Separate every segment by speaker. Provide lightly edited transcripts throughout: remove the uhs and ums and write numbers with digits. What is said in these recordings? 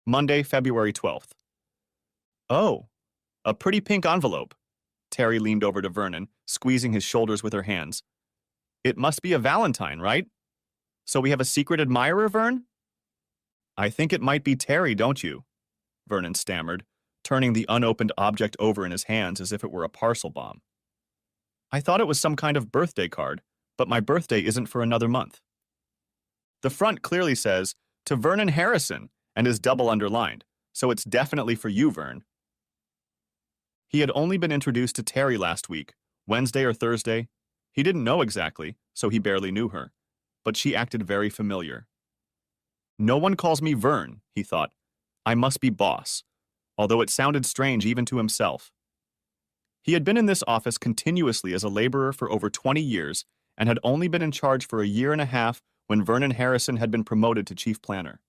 Speaker 1: Monday, February 12th. Oh, a pretty pink envelope. Terry leaned over to Vernon, squeezing his shoulders with her hands. It must be a Valentine, right? So we have a secret admirer, Vern? I think it might be Terry, don't you? Vernon stammered, turning the unopened object over in his hands as if it were a parcel bomb. I thought it was some kind of birthday card, but my birthday isn't for another month. The front clearly says, to Vernon Harrison, and is double underlined, so it's definitely for you, Vern. He had only been introduced to Terry last week, Wednesday or Thursday. He didn't know exactly, so he barely knew her, but she acted very familiar. No one calls me Vern, he thought. I must be boss, although it sounded strange even to himself. He had been in this office continuously as a laborer for over 20 years and had only been in charge for a year and a half when Vernon Harrison had been promoted to chief planner.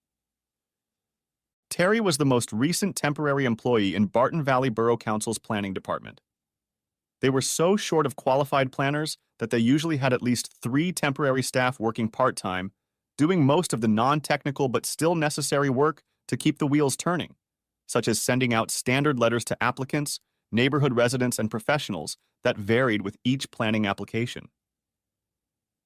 Speaker 1: Terry was the most recent temporary employee in Barton Valley Borough Council's planning department. They were so short of qualified planners that they usually had at least 3 temporary staff working part-time, doing most of the non-technical but still necessary work to keep the wheels turning, such as sending out standard letters to applicants, neighborhood residents, and professionals that varied with each planning application.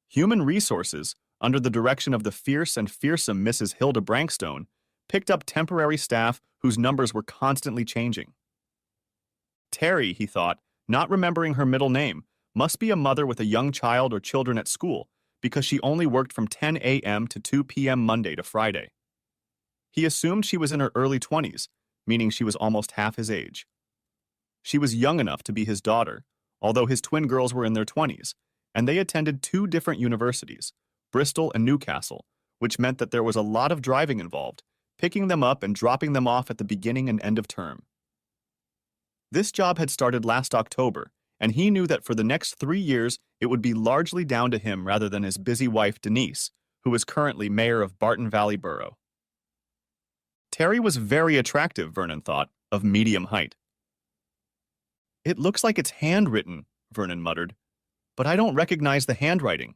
Speaker 1: Human Resources, under the direction of the fierce and fearsome Mrs. Hilda Brankstone, picked up temporary staff whose numbers were constantly changing. Terry, he thought, not remembering her middle name, must be a mother with a young child or children at school because she only worked from 10 a.m. to 2 p.m. Monday to Friday. He assumed she was in her early 20s, meaning she was almost half his age. She was young enough to be his daughter, although his twin girls were in their 20s, and they attended 2 different universities, Bristol and Newcastle, which meant that there was a lot of driving involved, picking them up and dropping them off at the beginning and end of term. This job had started last October, and he knew that for the next 3 years it would be largely down to him rather than his busy wife Denise, who is currently mayor of Barton Valley Borough. Terry was very attractive, Vernon thought, of medium height. It looks like it's handwritten, Vernon muttered, but I don't recognize the handwriting.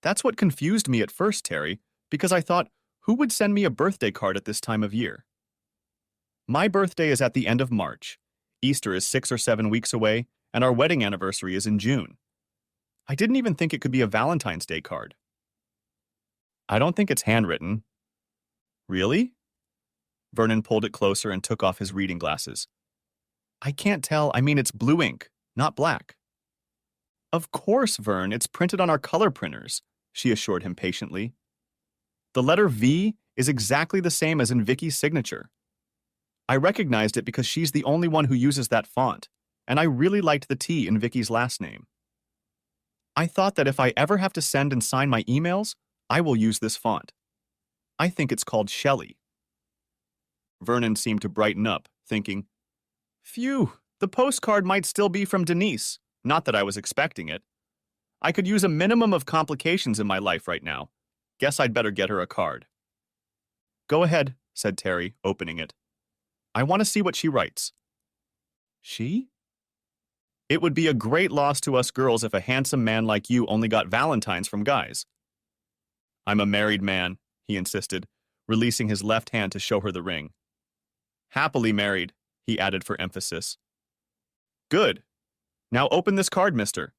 Speaker 1: That's what confused me at first, Terry, because I thought, who would send me a birthday card at this time of year? My birthday is at the end of March. Easter is 6 or 7 weeks away, and our wedding anniversary is in June. I didn't even think it could be a Valentine's Day card. I don't think it's handwritten. Really? Vernon pulled it closer and took off his reading glasses. I can't tell. I mean, it's blue ink, not black. Of course, Vern, it's printed on our color printers, she assured him patiently. The letter V is exactly the same as in Vicky's signature. I recognized it because she's the only one who uses that font, and I really liked the T in Vicky's last name. I thought that if I ever have to send and sign my emails, I will use this font. I think it's called Shelley. Vernon seemed to brighten up, thinking, Phew, the postcard might still be from Denise. Not that I was expecting it. I could use a minimum of complications in my life right now. Guess I'd better get her a card. Go ahead, said Terry, opening it. I want to see what she writes. She? It would be a great loss to us girls if a handsome man like you only got Valentines from guys. I'm a married man, he insisted, releasing his left hand to show her the ring. Happily married, he added for emphasis. Good. Now open this card, mister.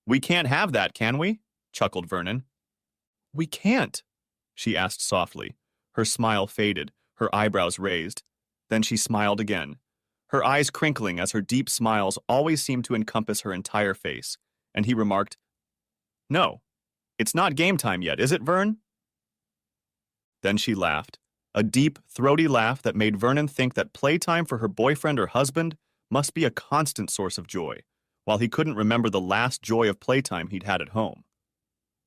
Speaker 1: We can't have that, can we? Chuckled Vernon. We can't, she asked softly. Her smile faded, her eyebrows raised. Then she smiled again, her eyes crinkling as her deep smiles always seemed to encompass her entire face, and he remarked, No, it's not game time yet, is it, Vern? Then she laughed, a deep, throaty laugh that made Vernon think that playtime for her boyfriend or husband must be a constant source of joy, while he couldn't remember the last joy of playtime he'd had at home.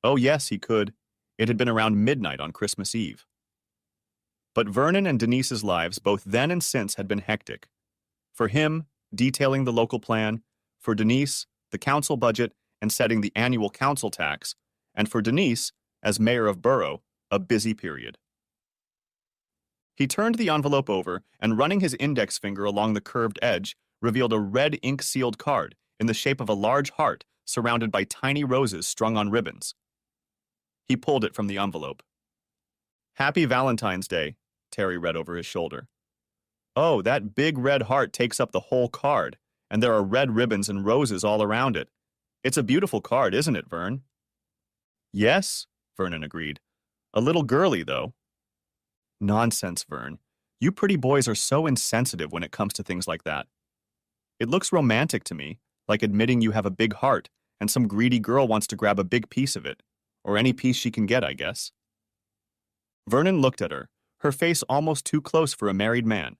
Speaker 1: Oh yes, he could. It had been around midnight on Christmas Eve. But Vernon and Denise's lives, both then and since, had been hectic. For him, detailing the local plan, for Denise, the council budget and setting the annual council tax, and for Denise, as mayor of Borough, a busy period. He turned the envelope over and, running his index finger along the curved edge, revealed a red ink-sealed card in the shape of a large heart surrounded by tiny roses strung on ribbons. He pulled it from the envelope. Happy Valentine's Day, Terry read over his shoulder. Oh, that big red heart takes up the whole card, and there are red ribbons and roses all around it. It's a beautiful card, isn't it, Vern? Yes, Vernon agreed. A little girly, though. Nonsense, Vern. You pretty boys are so insensitive when it comes to things like that. It looks romantic to me, like admitting you have a big heart, and some greedy girl wants to grab a big piece of it, or any piece she can get, I guess. Vernon looked at her face almost too close for a married man.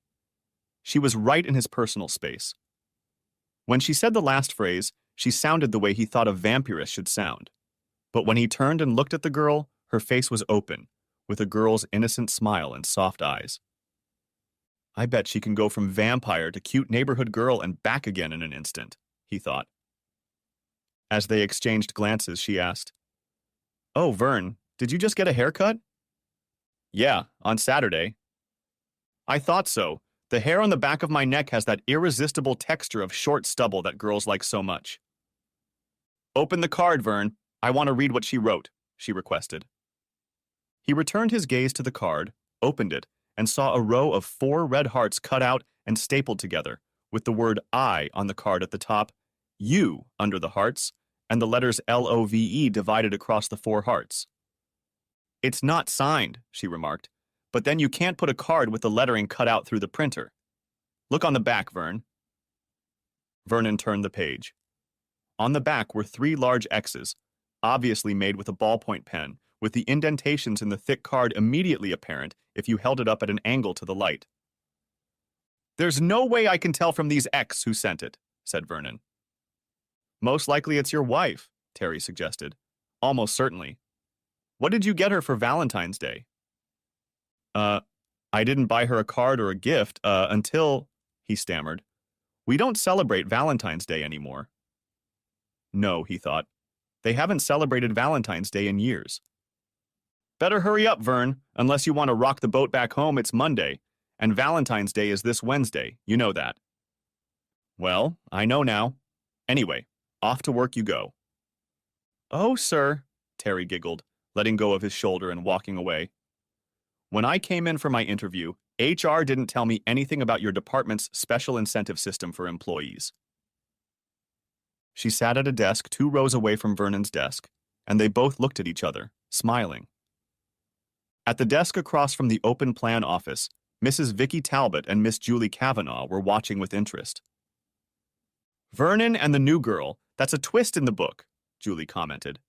Speaker 1: She was right in his personal space. When she said the last phrase, she sounded the way he thought a vampiress should sound. But when he turned and looked at the girl, her face was open, with a girl's innocent smile and soft eyes. I bet she can go from vampire to cute neighborhood girl and back again in an instant, he thought. As they exchanged glances, she asked, Oh, Vern, did you just get a haircut? Yeah, on Saturday. I thought so. The hair on the back of my neck has that irresistible texture of short stubble that girls like so much. Open the card, Vern. I want to read what she wrote, she requested. He returned his gaze to the card, opened it, and saw a row of 4 red hearts cut out and stapled together, with the word I on the card at the top, U under the hearts, and the letters LOVE divided across the 4 hearts. It's not signed, she remarked, but then you can't put a card with the lettering cut out through the printer. Look on the back, Vern. Vernon turned the page. On the back were 3 large X's, obviously made with a ballpoint pen, with the indentations in the thick card immediately apparent if you held it up at an angle to the light. There's no way I can tell from these X who sent it, said Vernon. Most likely it's your wife, Terry suggested. Almost certainly. What did you get her for Valentine's Day? I didn't buy her a card or a gift, until, he stammered. We don't celebrate Valentine's Day anymore. No, he thought. They haven't celebrated Valentine's Day in years. Better hurry up, Vern, unless you want to rock the boat back home. It's Monday, and Valentine's Day is this Wednesday. You know that. Well, I know now. Anyway, off to work you go. Oh, sir, Terry giggled, letting go of his shoulder and walking away. When I came in for my interview, HR didn't tell me anything about your department's special incentive system for employees. She sat at a desk 2 rows away from Vernon's desk, and they both looked at each other, smiling. At the desk across from the open plan office, Mrs. Vicky Talbot and Miss Julie Kavanaugh were watching with interest. Vernon and the new girl, that's a twist in the book, Julie commented.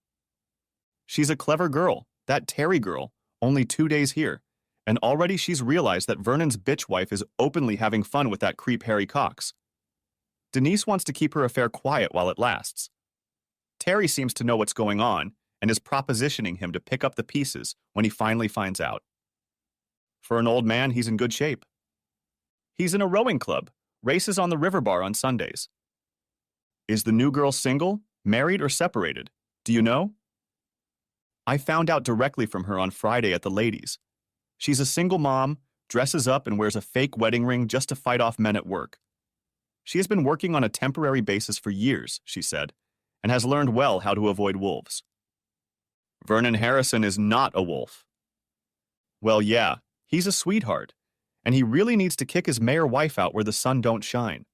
Speaker 1: She's a clever girl, that Terry girl, only 2 days here, and already she's realized that Vernon's bitch wife is openly having fun with that creep Harry Cox. Denise wants to keep her affair quiet while it lasts. Terry seems to know what's going on and is propositioning him to pick up the pieces when he finally finds out. For an old man, he's in good shape. He's in a rowing club, races on the river bar on Sundays. Is the new girl single, married, or separated? Do you know? I found out directly from her on Friday at the ladies. She's a single mom, dresses up and wears a fake wedding ring just to fight off men at work. She has been working on a temporary basis for years, she said, and has learned well how to avoid wolves. Vernon Harrison is not a wolf. Well, yeah, he's a sweetheart, and he really needs to kick his mayor wife out where the sun don't shine.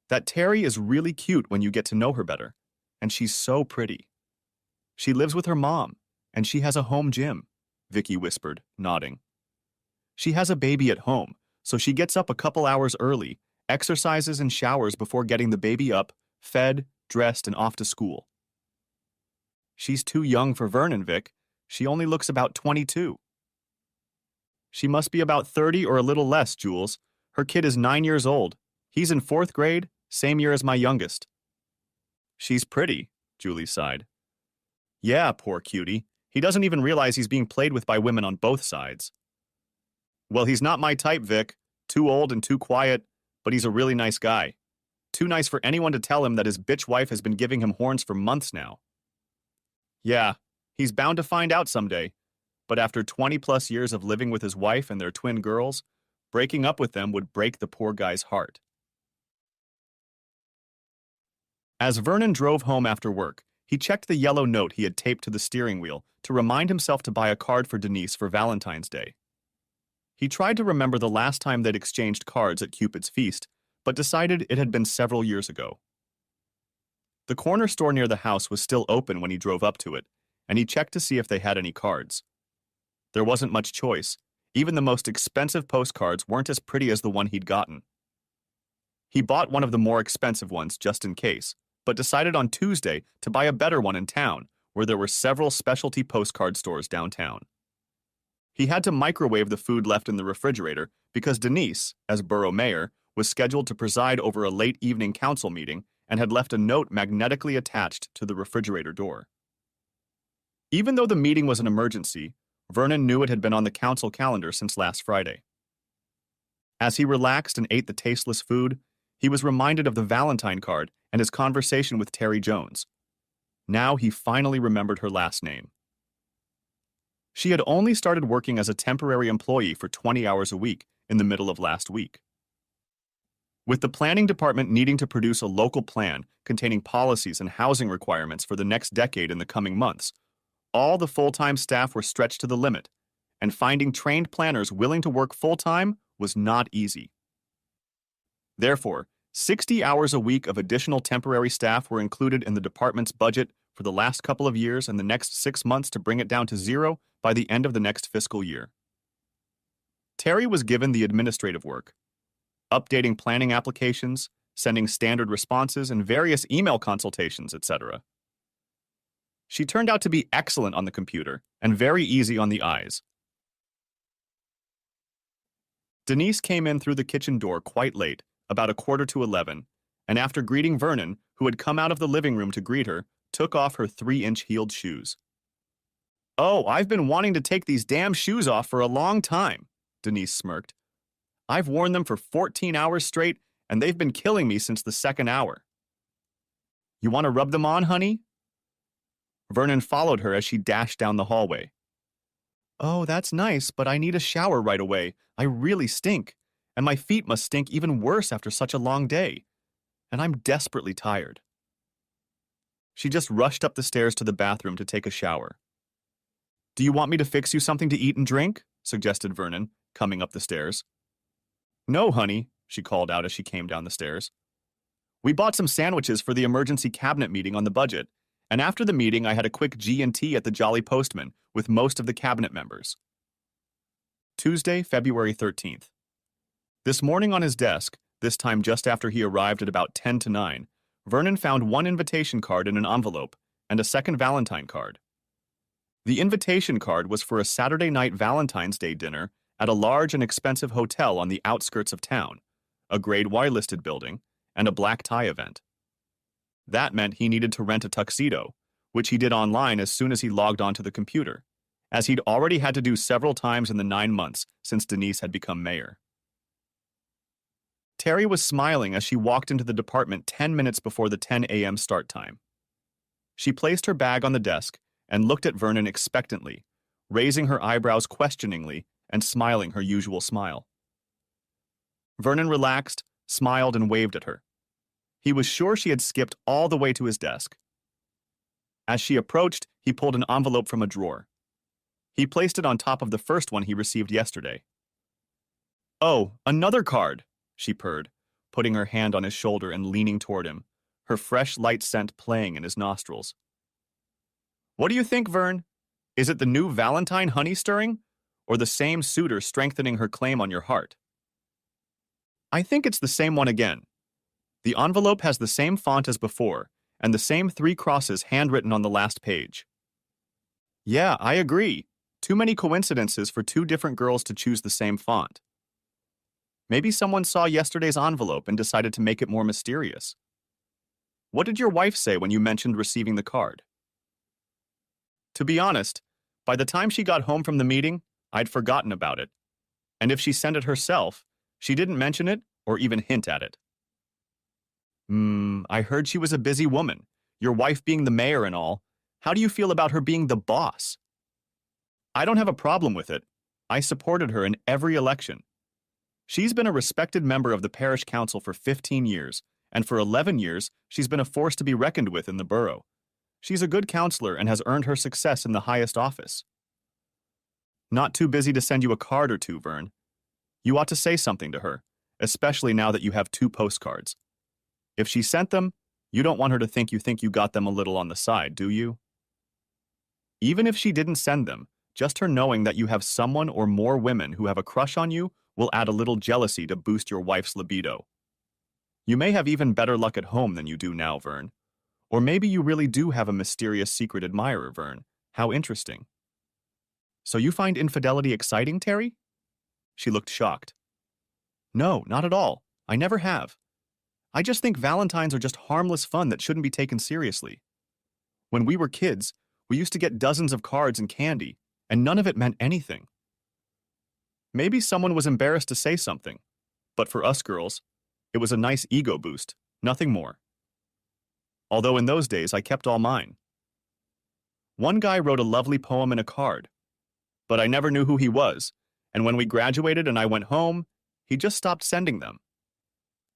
Speaker 1: That Terry is really cute when you get to know her better, and she's so pretty. She lives with her mom, and she has a home gym, Vicky whispered, nodding. She has a baby at home, so she gets up a couple hours early, exercises and showers before getting the baby up, fed, dressed, and off to school. She's too young for Vernon, Vic. She only looks about 22. She must be about 30 or a little less, Jules. Her kid is 9 years old. He's in 4th grade, same year as my youngest. She's pretty, Julie sighed. Yeah, poor cutie. He doesn't even realize he's being played with by women on both sides. Well, he's not my type, Vic. Too old and too quiet, but he's a really nice guy. Too nice for anyone to tell him that his bitch wife has been giving him horns for months now. Yeah, he's bound to find out someday. But after 20-plus years of living with his wife and their twin girls, breaking up with them would break the poor guy's heart. As Vernon drove home after work, he checked the yellow note he had taped to the steering wheel to remind himself to buy a card for Denise for Valentine's Day. He tried to remember the last time they'd exchanged cards at Cupid's Feast, but decided it had been several years ago. The corner store near the house was still open when he drove up to it, and he checked to see if they had any cards. There wasn't much choice. Even the most expensive postcards weren't as pretty as the one he'd gotten. He bought one of the more expensive ones just in case, but decided on Tuesday to buy a better one in town, where there were several specialty postcard stores downtown. He had to microwave the food left in the refrigerator because Denise, as borough mayor, was scheduled to preside over a late evening council meeting and had left a note magnetically attached to the refrigerator door. Even though the meeting was an emergency, Vernon knew it had been on the council calendar since last Friday. As he relaxed and ate the tasteless food, he was reminded of the Valentine card and his conversation with Terry Jones. Now he finally remembered her last name. She had only started working as a temporary employee for 20 hours a week in the middle of last week. With the planning department needing to produce a local plan containing policies and housing requirements for the next decade in the coming months, all the full-time staff were stretched to the limit, and finding trained planners willing to work full-time was not easy. Therefore, 60 hours a week of additional temporary staff were included in the department's budget for the last couple of years and the next 6 months to bring it down to zero by the end of the next fiscal year. Terry was given the administrative work, updating planning applications, sending standard responses, and various email consultations, etc. She turned out to be excellent on the computer and very easy on the eyes. Denise came in through the kitchen door quite late, about 11:15, and after greeting Vernon, who had come out of the living room to greet her, took off her 3-inch heeled shoes. "Oh, I've been wanting to take these damn shoes off for a long time," Denise smirked. "I've worn them for 14 hours straight, and they've been killing me since the second hour." "You want to rub them on, honey?" Vernon followed her as she dashed down the hallway. "Oh, that's nice, but I need a shower right away. I really stink, and my feet must stink even worse after such a long day. And I'm desperately tired." She just rushed up the stairs to the bathroom to take a shower. "Do you want me to fix you something to eat and drink?" suggested Vernon, coming up the stairs. "No, honey," she called out as she came down the stairs. "We bought some sandwiches for the emergency cabinet meeting on the budget, and after the meeting I had a quick G&T at the Jolly Postman with most of the cabinet members." Tuesday, February 13th. This morning on his desk, this time just after he arrived at about 10 to 9, Vernon found one invitation card in an envelope and a second Valentine card. The invitation card was for a Saturday night Valentine's Day dinner at a large and expensive hotel on the outskirts of town, a Grade Y-listed building, and a black tie event. That meant he needed to rent a tuxedo, which he did online as soon as he logged onto the computer, as he'd already had to do several times in the 9 months since Denise had become mayor. Terry was smiling as she walked into the department 10 minutes before the 10 a.m. start time. She placed her bag on the desk and looked at Vernon expectantly, raising her eyebrows questioningly and smiling her usual smile. Vernon relaxed, smiled, and waved at her. He was sure she had skipped all the way to his desk. As she approached, he pulled an envelope from a drawer. He placed it on top of the first one he received yesterday. "Oh, another card," she purred, putting her hand on his shoulder and leaning toward him, her fresh light scent playing in his nostrils. "What do you think, Vern? Is it the new Valentine honey stirring, or the same suitor strengthening her claim on your heart?" "I think it's the same one again. The envelope has the same font as before, and the same 3 crosses handwritten on the last page." "Yeah, I agree. Too many coincidences for 2 different girls to choose the same font. Maybe someone saw yesterday's envelope and decided to make it more mysterious. What did your wife say when you mentioned receiving the card?" "To be honest, by the time she got home from the meeting, I'd forgotten about it. And if she sent it herself, she didn't mention it or even hint at it." I heard she was a busy woman, your wife being the mayor and all. How do you feel about her being the boss?" "I don't have a problem with it. I supported her in every election. She's been a respected member of the parish council for 15 years, and for 11 years, she's been a force to be reckoned with in the borough. She's a good counselor and has earned her success in the highest office." "Not too busy to send you a card or two, Vern. You ought to say something to her, especially now that you have 2 postcards. If she sent them, you don't want her to think you got them a little on the side, do you? Even if she didn't send them, just her knowing that you have someone or more women who have a crush on you will add a little jealousy to boost your wife's libido. You may have even better luck at home than you do now, Vern. Or maybe you really do have a mysterious secret admirer, Vern. How interesting. So you find infidelity exciting, Terry? She looked shocked. No, not at all. I never have. I just think Valentines are just harmless fun that shouldn't be taken seriously. When we were kids, we used to get dozens of cards and candy, and none of it meant anything. Maybe someone was embarrassed to say something, but for us girls, it was a nice ego boost, nothing more. Although in those days I kept all mine. One guy wrote a lovely poem in a card, but I never knew who he was, and when we graduated and I went home, he just stopped sending them.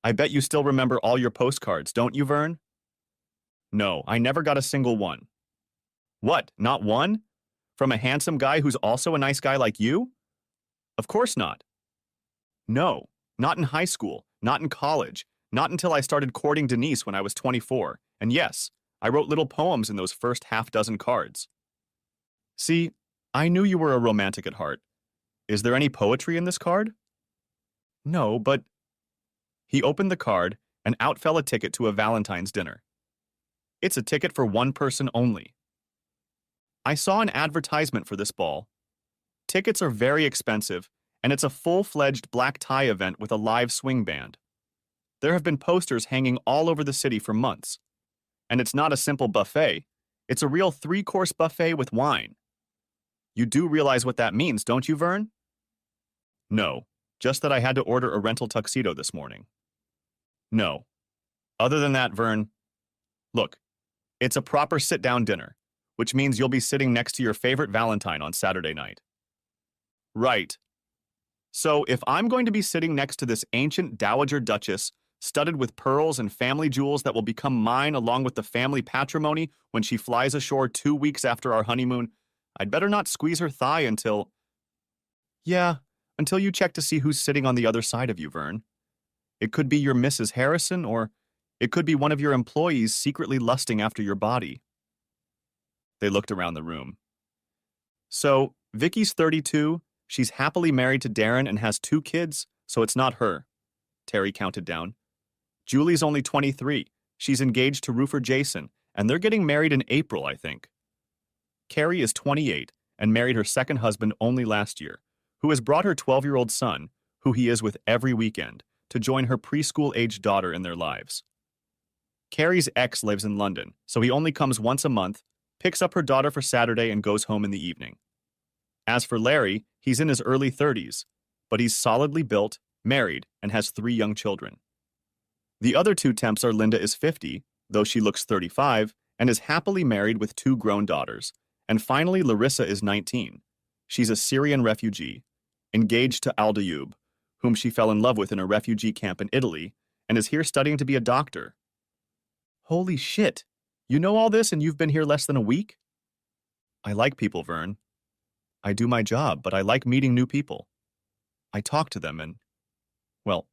Speaker 1: I bet you still remember all your postcards, don't you, Vern? No, I never got a single one. What, not one? From a handsome guy who's also a nice guy like you? Of course not. No, not in high school, not in college, not until I started courting Denise when I was 24, and yes, I wrote little poems in those first half-dozen cards. See, I knew you were a romantic at heart. Is there any poetry in this card? No, but... He opened the card, and out fell a ticket to a Valentine's dinner. It's a ticket for one person only. I saw an advertisement for this ball. Tickets are very expensive, and it's a full-fledged black tie event with a live swing band. There have been posters hanging all over the city for months. And it's not a simple buffet. It's a real 3-course buffet with wine. You do realize what that means, don't you, Vern? No, just that I had to order a rental tuxedo this morning. No. Other than that, Vern, look, it's a proper sit-down dinner, which means you'll be sitting next to your favorite Valentine on Saturday night. Right. So if I'm going to be sitting next to this ancient Dowager Duchess, studded with pearls and family jewels that will become mine along with the family patrimony when she flies ashore 2 weeks after our honeymoon, I'd better not squeeze her thigh until... Yeah, until you check to see who's sitting on the other side of you, Vern. It could be your Mrs. Harrison, or it could be one of your employees secretly lusting after your body. They looked around the room. So, Vicky's 32, she's happily married to Darren and has 2 kids, so it's not her. Terry counted down. Julie's only 23. She's engaged to roofer Jason, and they're getting married in April, I think. Carrie is 28 and married her second husband only last year, who has brought her 12-year-old son, who he is with every weekend, to join her preschool-aged daughter in their lives. Carrie's ex lives in London, so he only comes once a month, picks up her daughter for Saturday, and goes home in the evening. As for Larry, he's in his early 30s, but he's solidly built, married, and has 3 young children. The other 2 temps are Linda is 50, though she looks 35, and is happily married with 2 grown daughters. And finally, Larissa is 19. She's a Syrian refugee, engaged to Aldayub, whom she fell in love with in a refugee camp in Italy, and is here studying to be a doctor. Holy shit! You know all this and you've been here less than a week? I like people, Vern. I do my job, but I like meeting new people. I talk to them and, well,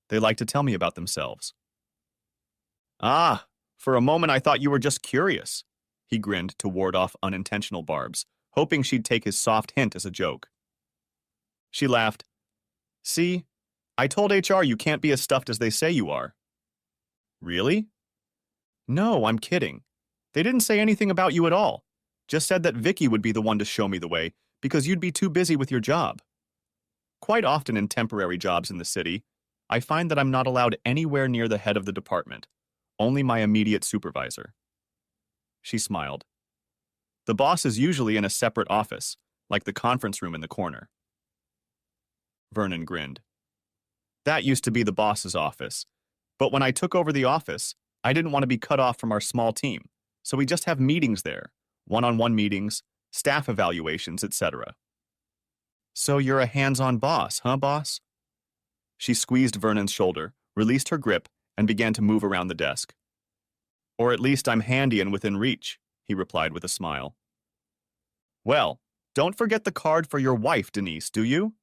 Speaker 1: they like to tell me about themselves. Ah, for a moment I thought you were just curious. He grinned to ward off unintentional barbs, hoping she'd take his soft hint as a joke. She laughed. See, I told HR you can't be as stuffed as they say you are. Really? No, I'm kidding. They didn't say anything about you at all. Just said that Vicky would be the one to show me the way, because you'd be too busy with your job. Quite often in temporary jobs in the city, I find that I'm not allowed anywhere near the head of the department, only my immediate supervisor. She smiled. The boss is usually in a separate office, like the conference room in the corner. Vernon grinned. That used to be the boss's office, but when I took over the office, I didn't want to be cut off from our small team, so we just have meetings there, one-on-one meetings, staff evaluations, etc. So you're a hands-on boss, huh, boss? She squeezed Vernon's shoulder, released her grip, and began to move around the desk. Or at least I'm handy and within reach, he replied with a smile. Well, don't forget the card for your wife, Denise, do you?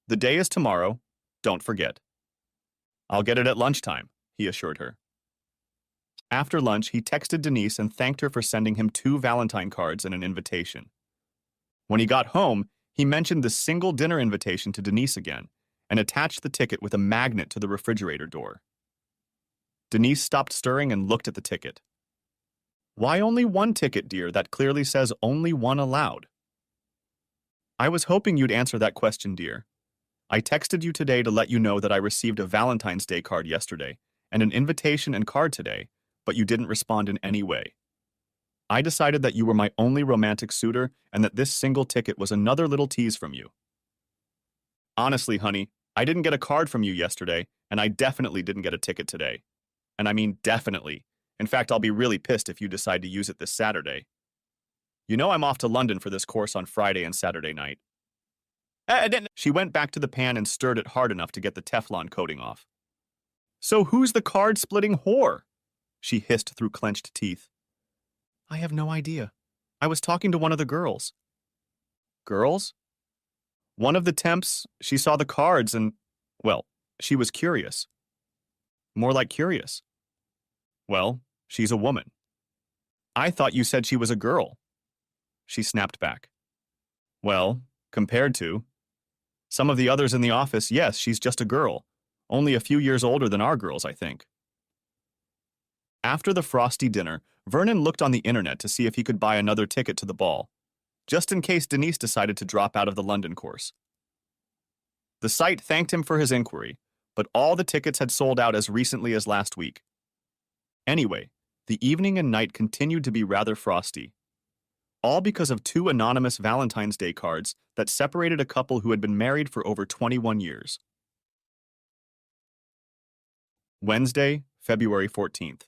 Speaker 1: The day is tomorrow, don't forget. I'll get it at lunchtime, he assured her. After lunch, he texted Denise and thanked her for sending him 2 Valentine cards and an invitation. When he got home, he mentioned the single dinner invitation to Denise again and attached the ticket with a magnet to the refrigerator door. Denise stopped stirring and looked at the ticket. Why only 1 ticket, dear? That clearly says only 1 allowed. I was hoping you'd answer that question, dear. I texted you today to let you know that I received a Valentine's Day card yesterday and an invitation and card today, but you didn't respond in any way. I decided that you were my only romantic suitor and that this single ticket was another little tease from you. Honestly, honey, I didn't get a card from you yesterday, and I definitely didn't get a ticket today. And I mean definitely. In fact, I'll be really pissed if you decide to use it this Saturday. You know I'm off to London for this course on Friday and Saturday night. She went back to the pan and stirred it hard enough to get the Teflon coating off. So who's the card-splitting whore? She hissed through clenched teeth. I have no idea. I was talking to one of the girls. Girls? One of the temps, she saw the cards and, well, she was curious. More like curious. Well, she's a woman. I thought you said she was a girl. She snapped back. Well, compared to some of the others in the office, yes, she's just a girl. Only a few years older than our girls, I think. After the frosty dinner, Vernon looked on the internet to see if he could buy another ticket to the ball, just in case Denise decided to drop out of the London course. The site thanked him for his inquiry, but all the tickets had sold out as recently as last week. Anyway, the evening and night continued to be rather frosty, all because of 2 anonymous Valentine's Day cards that separated a couple who had been married for over 21 years. Wednesday, February 14th.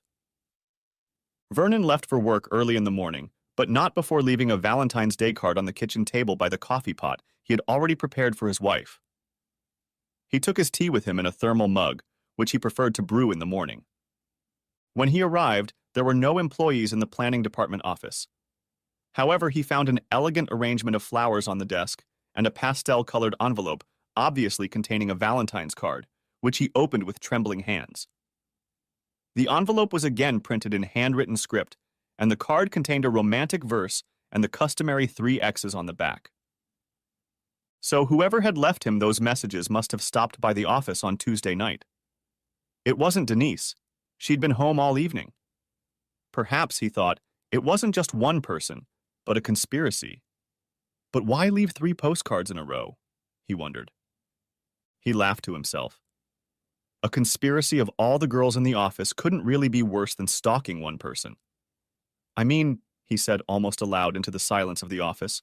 Speaker 1: Vernon left for work early in the morning, but not before leaving a Valentine's Day card on the kitchen table by the coffee pot he had already prepared for his wife. He took his tea with him in a thermal mug, which he preferred to brew in the morning. When he arrived, there were no employees in the planning department office. However, he found an elegant arrangement of flowers on the desk and a pastel-colored envelope, obviously containing a Valentine's card, which he opened with trembling hands. The envelope was again printed in handwritten script, and the card contained a romantic verse and the customary 3 X's on the back. So whoever had left him those messages must have stopped by the office on Tuesday night. It wasn't Denise. She'd been home all evening. Perhaps, he thought, it wasn't just one person, but a conspiracy. But why leave 3 postcards in a row? He wondered. He laughed to himself. A conspiracy of all the girls in the office couldn't really be worse than stalking one person. I mean, he said almost aloud into the silence of the office,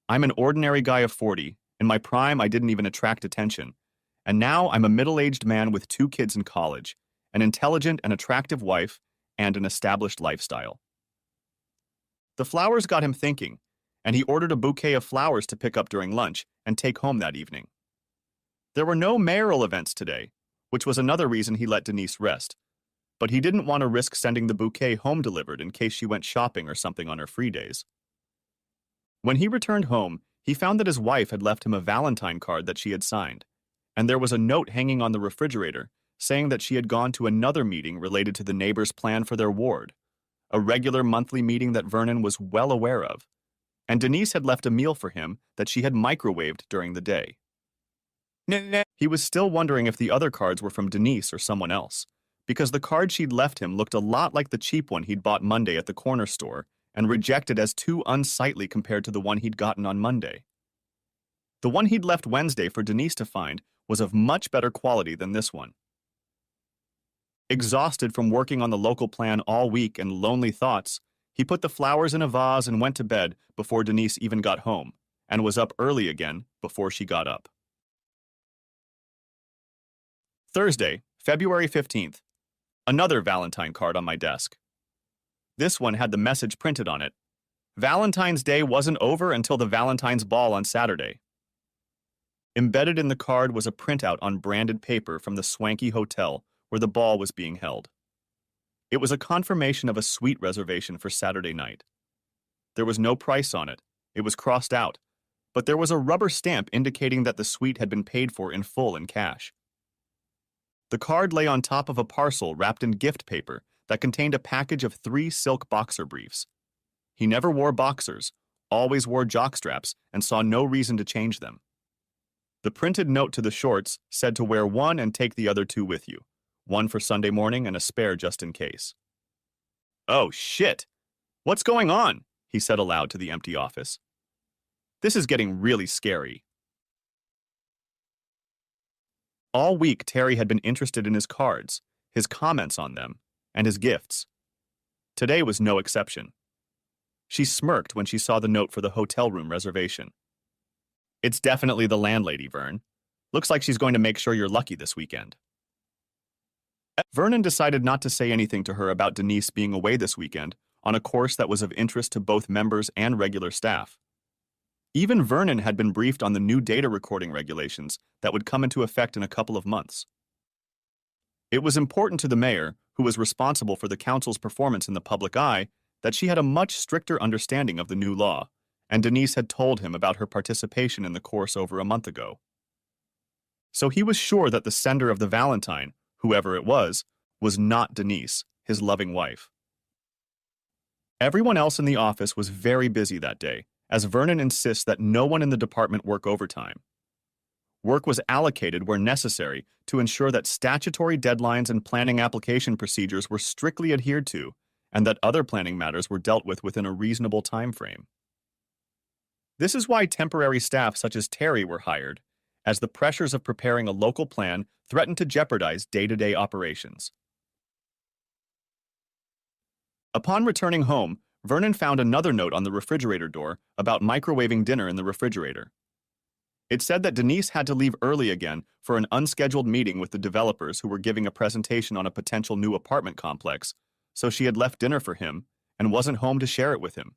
Speaker 1: I'm an ordinary guy of 40. In my prime, I didn't even attract attention. And now I'm a middle-aged man with 2 kids in college, an intelligent and attractive wife, and an established lifestyle. The flowers got him thinking, and he ordered a bouquet of flowers to pick up during lunch and take home that evening. There were no mayoral events today, which was another reason he let Denise rest, but he didn't want to risk sending the bouquet home delivered in case she went shopping or something on her free days. When he returned home, he found that his wife had left him a Valentine card that she had signed, and there was a note hanging on the refrigerator saying that she had gone to another meeting related to the neighbors' plan for their ward, a regular monthly meeting that Vernon was well aware of, and Denise had left a meal for him that she had microwaved during the day. He was still wondering if the other cards were from Denise or someone else, because the card she'd left him looked a lot like the cheap one he'd bought Monday at the corner store and rejected as too unsightly compared to the one he'd gotten on Monday. The one he'd left Wednesday for Denise to find was of much better quality than this one. Exhausted from working on the local plan all week and lonely thoughts, he put the flowers in a vase and went to bed before Denise even got home, and was up early again before she got up. Thursday, February 15th. Another Valentine card on my desk. This one had the message printed on it. Valentine's Day wasn't over until the Valentine's Ball on Saturday. Embedded in the card was a printout on branded paper from the swanky hotel where the ball was being held. It was a confirmation of a suite reservation for Saturday night. There was no price on it. It was crossed out, but there was a rubber stamp indicating that the suite had been paid for in full in cash. The card lay on top of a parcel wrapped in gift paper that contained a package of 3 silk boxer briefs. He never wore boxers, always wore jockstraps, and saw no reason to change them. The printed note to the shorts said to wear one and take the other 2 with you, one for Sunday morning and a spare just in case. "Oh, shit! What's going on?" he said aloud to the empty office. "This is getting really scary." All week, Terry had been interested in his cards, his comments on them, and his gifts. Today was no exception. She smirked when she saw the note for the hotel room reservation. "It's definitely the landlady, Vern. Looks like she's going to make sure you're lucky this weekend." Vernon decided not to say anything to her about Denise being away this weekend on a course that was of interest to both members and regular staff. Even Vernon had been briefed on the new data recording regulations that would come into effect in a couple of months. It was important to the mayor, who was responsible for the council's performance in the public eye, that she had a much stricter understanding of the new law, and Denise had told him about her participation in the course over a month ago. So he was sure that the sender of the Valentine, whoever it was not Denise, his loving wife. Everyone else in the office was very busy that day, as Vernon insists that no one in the department work overtime. Work was allocated where necessary to ensure that statutory deadlines and planning application procedures were strictly adhered to, and that other planning matters were dealt with within a reasonable time frame. This is why temporary staff such as Terry were hired, as the pressures of preparing a local plan threatened to jeopardize day-to-day operations. Upon returning home, Vernon found another note on the refrigerator door about microwaving dinner in the refrigerator. It said that Denise had to leave early again for an unscheduled meeting with the developers who were giving a presentation on a potential new apartment complex, so she had left dinner for him and wasn't home to share it with him.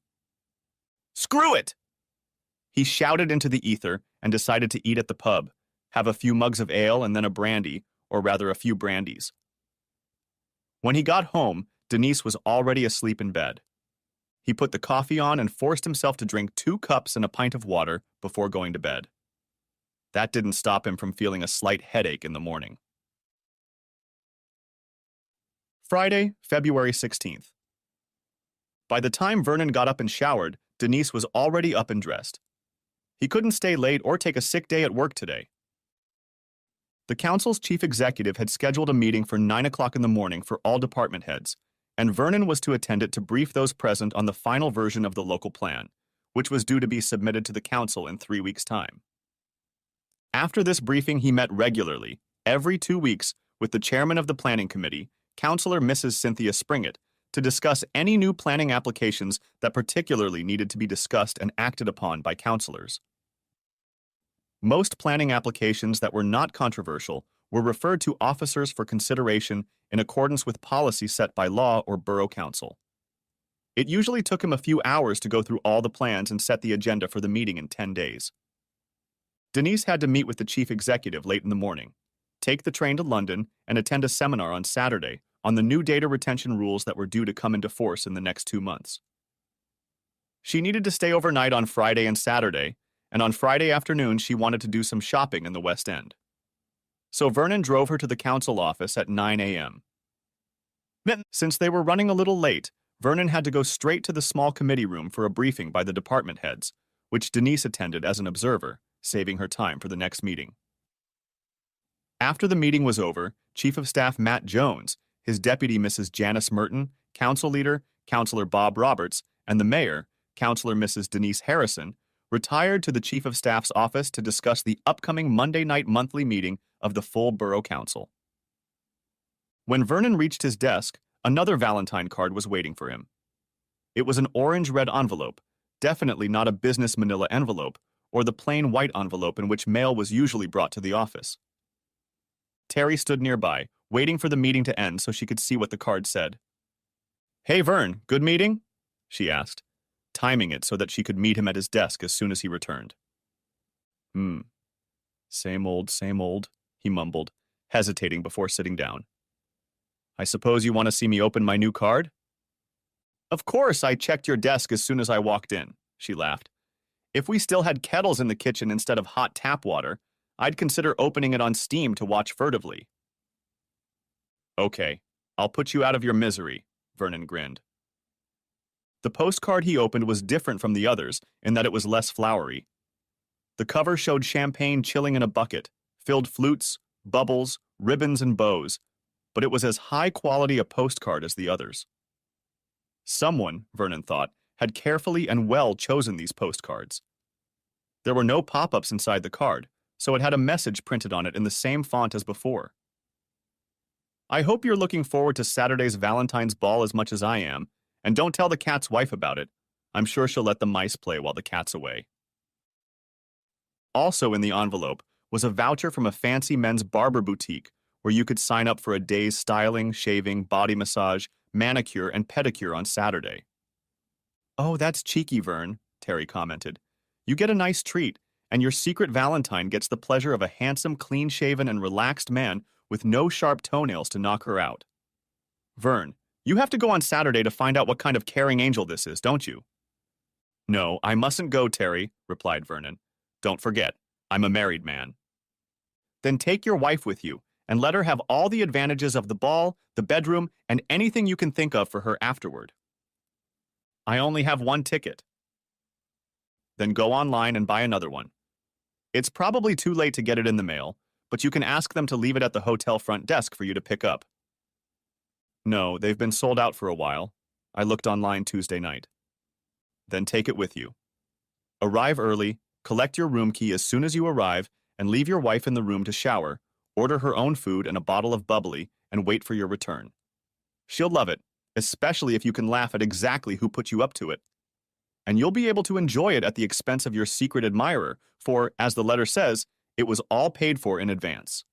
Speaker 1: "Screw it!" He shouted into the ether and decided to eat at the pub, have a few mugs of ale and then a brandy, or rather a few brandies. When he got home, Denise was already asleep in bed. He put the coffee on and forced himself to drink 2 cups and a pint of water before going to bed. That didn't stop him from feeling a slight headache in the morning. Friday, February 16th. By the time Vernon got up and showered, Denise was already up and dressed. He couldn't stay late or take a sick day at work today. The council's chief executive had scheduled a meeting for 9 o'clock in the morning for all department heads, and Vernon was to attend it to brief those present on the final version of the local plan, which was due to be submitted to the council in 3 weeks' time. After this briefing, he met regularly, every 2 weeks, with the chairman of the planning committee, Councilor Mrs. Cynthia Springett, to discuss any new planning applications that particularly needed to be discussed and acted upon by councilors. Most planning applications that were not controversial were referred to officers for consideration in accordance with policy set by law or borough council. It usually took him a few hours to go through all the plans and set the agenda for the meeting in 10 days. Denise had to meet with the chief executive late in the morning, take the train to London, and attend a seminar on Saturday on the new data retention rules that were due to come into force in the next 2 months. She needed to stay overnight on Friday and Saturday, and on Friday afternoon she wanted to do some shopping in the West End. So Vernon drove her to the council office at 9 a.m. Since they were running a little late, Vernon had to go straight to the small committee room for a briefing by the department heads, which Denise attended as an observer, saving her time for the next meeting. After the meeting was over, Chief of Staff Matt Jones, his deputy Mrs. Janice Merton, council leader, Councilor Bob Roberts, and the mayor, Councilor Mrs. Denise Harrison, retired to the Chief of Staff's office to discuss the upcoming Monday night monthly meeting of the full Borough Council. When Vernon reached his desk, another Valentine card was waiting for him. It was an orange-red envelope, definitely not a business manila envelope, or the plain white envelope in which mail was usually brought to the office. Terry stood nearby, waiting for the meeting to end so she could see what the card said. "Hey, Vern, good meeting?" she asked, timing it so that she could meet him at his desk as soon as he returned. Same old, he mumbled, hesitating before sitting down. "I suppose you want to see me open my new card?" "Of course, I checked your desk as soon as I walked in," she laughed. If we still had kettles in the kitchen instead of hot tap water, I'd consider opening it on steam to watch furtively. Okay, I'll put you out of your misery, Vernon grinned. The postcard he opened was different from the others in that it was less flowery. The cover showed champagne chilling in a bucket, filled flutes, bubbles, ribbons, and bows, but it was as high quality a postcard as the others. Someone, Vernon thought, had carefully and well chosen these postcards. There were no pop-ups inside the card, so it had a message printed on it in the same font as before. I hope you're looking forward to Saturday's Valentine's ball as much as I am, and don't tell the cat's wife about it. I'm sure she'll let the mice play while the cat's away. Also in the envelope was a voucher from a fancy men's barber boutique where you could sign up for a day's styling, shaving, body massage, manicure, and pedicure on Saturday. Oh, that's cheeky, Vern, Terry commented. You get a nice treat, and your secret Valentine gets the pleasure of a handsome, clean-shaven, and relaxed man with no sharp toenails to knock her out. Vern, you have to go on Saturday to find out what kind of caring angel this is, don't you? No, I mustn't go, Terry, replied Vernon. Don't forget, I'm a married man. Then take your wife with you, and let her have all the advantages of the ball, the bedroom, and anything you can think of for her afterward. I only have one ticket. Then go online and buy another one. It's probably too late to get it in the mail, but you can ask them to leave it at the hotel front desk for you to pick up. No, they've been sold out for a while. I looked online Tuesday night. Then take it with you. Arrive early, collect your room key as soon as you arrive, and leave your wife in the room to shower, order her own food and a bottle of bubbly, and wait for your return. She'll love it, especially if you can laugh at exactly who put you up to it. And you'll be able to enjoy it at the expense of your secret admirer, for, as the letter says, it was all paid for in advance.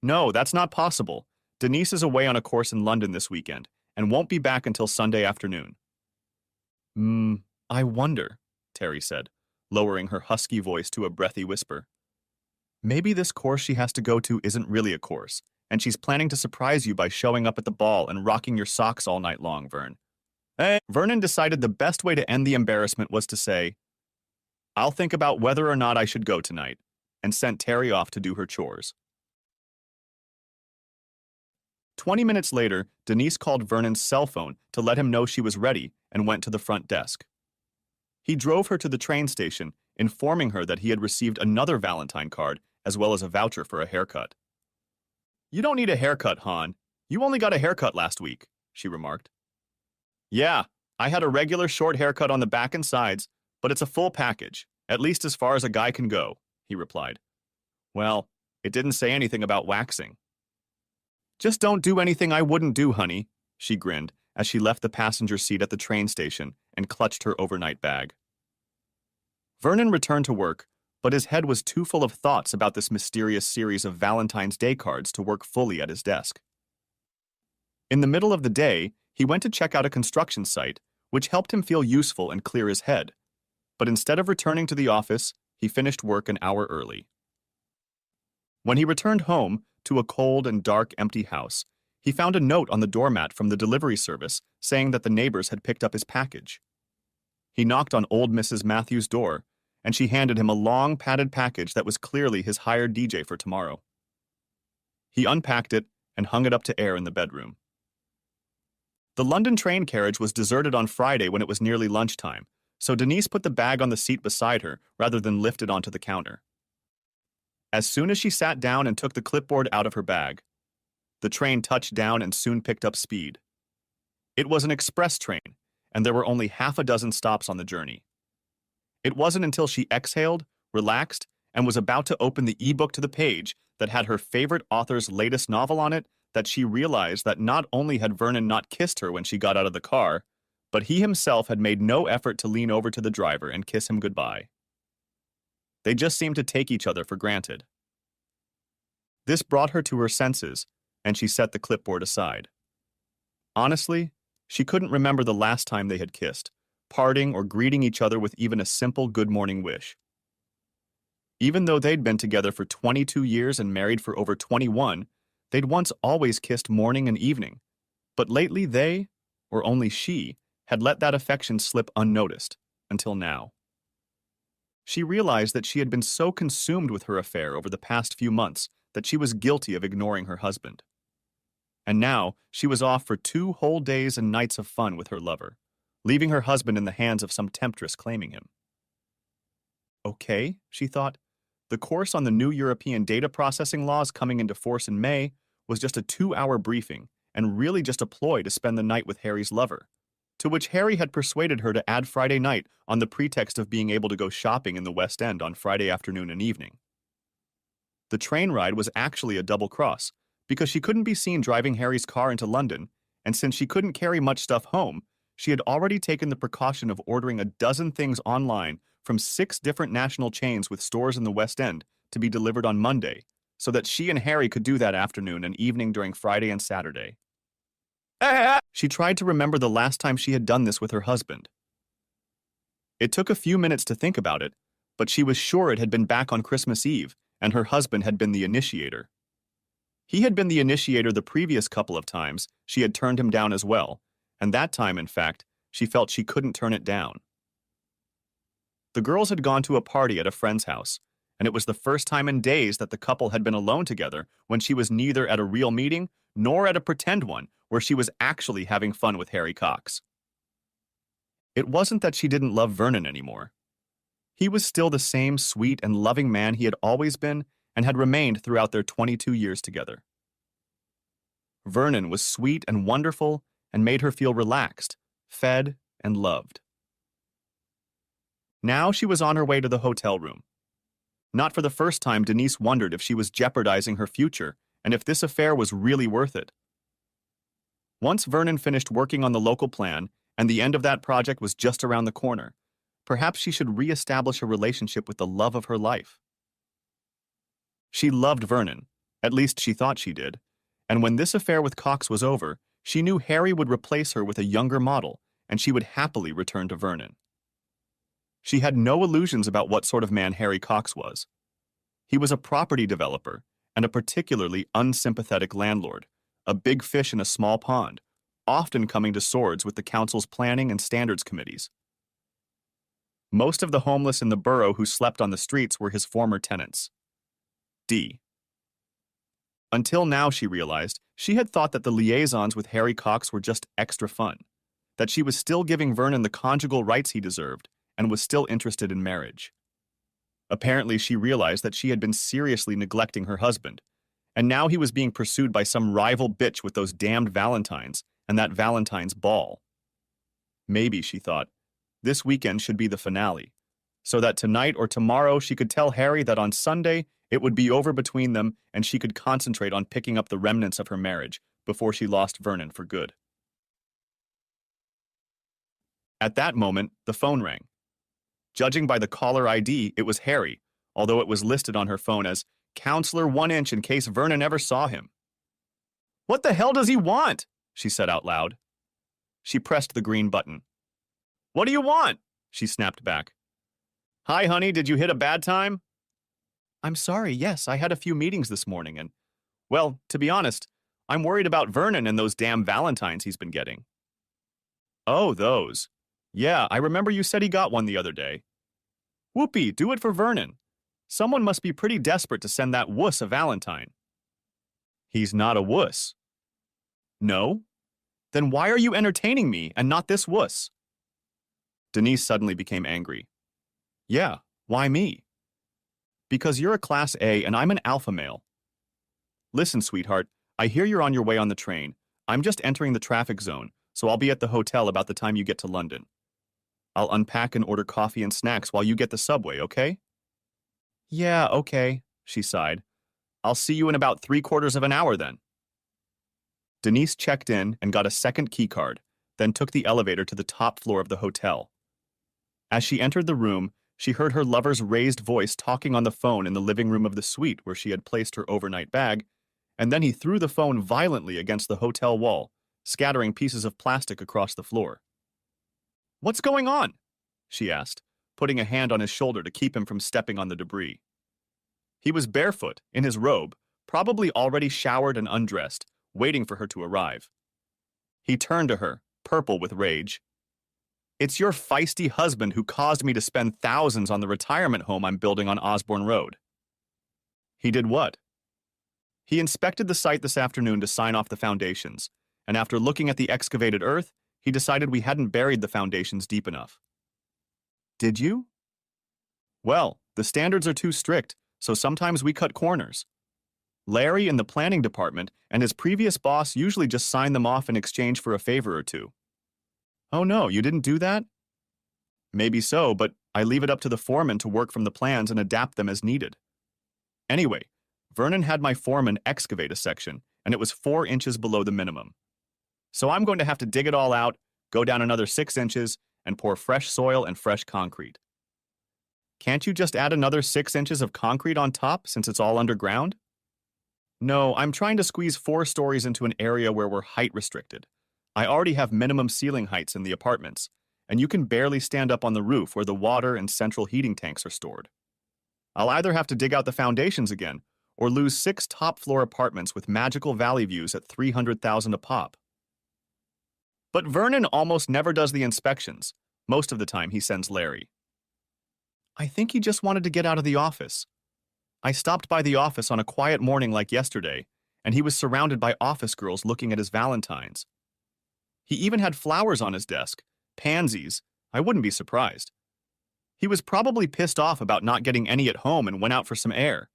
Speaker 1: No, that's not possible. Denise is away on a course in London this weekend, and won't be back until Sunday afternoon. I wonder, Terry said, lowering her husky voice to a breathy whisper. Maybe this course she has to go to isn't really a course, and she's planning to surprise you by showing up at the ball and rocking your socks all night long, Vern. Vernon decided the best way to end the embarrassment was to say, I'll think about whether or not I should go tonight, and sent Terry off to do her chores. 20 minutes later, Denise called Vernon's cell phone to let him know she was ready and went to the front desk. He drove her to the train station, informing her that he had received another Valentine card as well as a voucher for a haircut. You don't need a haircut, hon. You only got a haircut last week, she remarked. Yeah, I had a regular short haircut on the back and sides, but it's a full package, at least as far as a guy can go, he replied. Well, it didn't say anything about waxing. Just don't do anything I wouldn't do, honey, she grinned as she left the passenger seat at the train station and clutched her overnight bag. Vernon returned to work, but his head was too full of thoughts about this mysterious series of Valentine's Day cards to work fully at his desk. In the middle of the day, he went to check out a construction site, which helped him feel useful and clear his head. But instead of returning to the office, he finished work an hour early. When he returned home, to a cold and dark empty house, he found a note on the doormat from the delivery service saying that the neighbors had picked up his package. He knocked on old Mrs. Matthews' door, and she handed him a long, padded package that was clearly his hired DJ for tomorrow. He unpacked it and hung it up to air in the bedroom. The London train carriage was deserted on Friday when it was nearly lunchtime, so Denise put the bag on the seat beside her rather than lift it onto the counter. As soon as she sat down and took the clipboard out of her bag, the train touched down and soon picked up speed. It was an express train, and there were only half a dozen stops on the journey. It wasn't until she exhaled, relaxed, and was about to open the e-book to the page that had her favorite author's latest novel on it that she realized that not only had Vernon not kissed her when she got out of the car, but he himself had made no effort to lean over to the driver and kiss him goodbye. They just seemed to take each other for granted. This brought her to her senses, and she set the clipboard aside. Honestly, she couldn't remember the last time they had kissed, parting or greeting each other with even a simple good morning wish. Even though they'd been together for 22 years and married for over 21, they'd once always kissed morning and evening, but lately they, or only she, had let that affection slip unnoticed, until now. She realized that she had been so consumed with her affair over the past few months that she was guilty of ignoring her husband. And now she was off for 2 whole days and nights of fun with her lover, leaving her husband in the hands of some temptress claiming him. Okay, she thought, the course on the new European data processing laws coming into force in May was just a 2-hour briefing and really just a ploy to spend the night with Harry's lover, to which Harry had persuaded her to add Friday night on the pretext of being able to go shopping in the West End on Friday afternoon and evening. The train ride was actually a double cross, because she couldn't be seen driving Harry's car into London, and since she couldn't carry much stuff home, she had already taken the precaution of ordering a dozen things online from 6 different national chains with stores in the West End to be delivered on Monday, so that she and Harry could do that afternoon and evening during Friday and Saturday. She tried to remember the last time she had done this with her husband. It took a few minutes to think about it, but she was sure it had been back on Christmas Eve, and her husband had been the initiator. He had been the initiator the previous couple of times she had turned him down as well, and that time, in fact, she felt she couldn't turn it down. The girls had gone to a party at a friend's house, and it was the first time in days that the couple had been alone together when she was neither at a real meeting nor at a pretend one where she was actually having fun with Harry Cox. It wasn't that she didn't love Vernon anymore. He was still the same sweet and loving man he had always been and had remained throughout their 22 years together. Vernon was sweet and wonderful and made her feel relaxed, fed, and loved. Now she was on her way to the hotel room. Not for the first time, Denise wondered if she was jeopardizing her future and if this affair was really worth it. Once Vernon finished working on the local plan and the end of that project was just around the corner, perhaps she should re-establish a relationship with the love of her life. She loved Vernon, at least she thought she did, and when this affair with Cox was over, she knew Harry would replace her with a younger model, and she would happily return to Vernon. She had no illusions about what sort of man Harry Cox was. He was a property developer and a particularly unsympathetic landlord, a big fish in a small pond, often coming to swords with the council's planning and standards committees. Most of the homeless in the borough who slept on the streets were his former tenants. D. Until now, she realized, she had thought that the liaisons with Harry Cox were just extra fun, that she was still giving Vernon the conjugal rights he deserved and was still interested in marriage. Apparently, she realized that she had been seriously neglecting her husband, and now he was being pursued by some rival bitch with those damned Valentines and that Valentine's ball. Maybe, she thought, this weekend should be the finale, so that tonight or tomorrow she could tell Harry that on Sunday it would be over between them and she could concentrate on picking up the remnants of her marriage before she lost Vernon for good. At that moment, the phone rang. Judging by the caller ID, it was Harry, although it was listed on her phone as Counselor 1 Inch in case Vernon ever saw him. "What the hell does he want?" she said out loud. She pressed the green button. "What do you want?" she snapped back. "Hi, honey, did you hit a bad time?" "I'm sorry, yes, I had a few meetings this morning and, well, to be honest, I'm worried about Vernon and those damn Valentines he's been getting." "Oh, those. Yeah, I remember you said he got one the other day." "Whoopee, do it for Vernon. Someone must be pretty desperate to send that wuss a Valentine." "He's not a wuss." "No? Then why are you entertaining me and not this wuss?" Denise suddenly became angry. "Yeah, why me?" "Because you're a Class A and I'm an alpha male." "Listen, sweetheart, I hear you're on your way on the train. I'm just entering the traffic zone, so I'll be at the hotel about the time you get to London. I'll unpack and order coffee and snacks while you get the subway, okay?" "Yeah, okay," she sighed. "I'll see you in about 3/4 of an hour then." Denise checked in and got a second keycard, then took the elevator to the top floor of the hotel. As she entered the room, she heard her lover's raised voice talking on the phone in the living room of the suite where she had placed her overnight bag, and then he threw the phone violently against the hotel wall, scattering pieces of plastic across the floor. "What's going on?" she asked, putting a hand on his shoulder to keep him from stepping on the debris. He was barefoot, in his robe, probably already showered and undressed, waiting for her to arrive. He turned to her, purple with rage. It's your feisty husband who caused me to spend thousands on the retirement home I'm building on Osborne Road. He did what? He inspected the site this afternoon to sign off the foundations, and after looking at the excavated earth, he decided we hadn't buried the foundations deep enough. Did you? Well, the standards are too strict, so sometimes we cut corners. Larry in the planning department and his previous boss usually just sign them off in exchange for a favor or two. Oh no, you didn't do that? Maybe so, but I leave it up to the foreman to work from the plans and adapt them as needed. Anyway, Vernon had my foreman excavate a section, and it was 4 inches below the minimum. So I'm going to have to dig it all out, go down another 6 inches, and pour fresh soil and fresh concrete. Can't you just add another 6 inches of concrete on top since it's all underground? No, I'm trying to squeeze 4 stories into an area where we're height restricted. I already have minimum ceiling heights in the apartments, and you can barely stand up on the roof where the water and central heating tanks are stored. I'll either have to dig out the foundations again, or lose 6 top-floor apartments with magical valley views at $300,000 a pop. But Vernon almost never does the inspections. Most of the time he sends Larry. I think he just wanted to get out of the office. I stopped by the office on a quiet morning like yesterday, and he was surrounded by office girls looking at his valentines. He even had flowers on his desk, pansies. I wouldn't be surprised. He was probably pissed off about not getting any at home and went out for some air.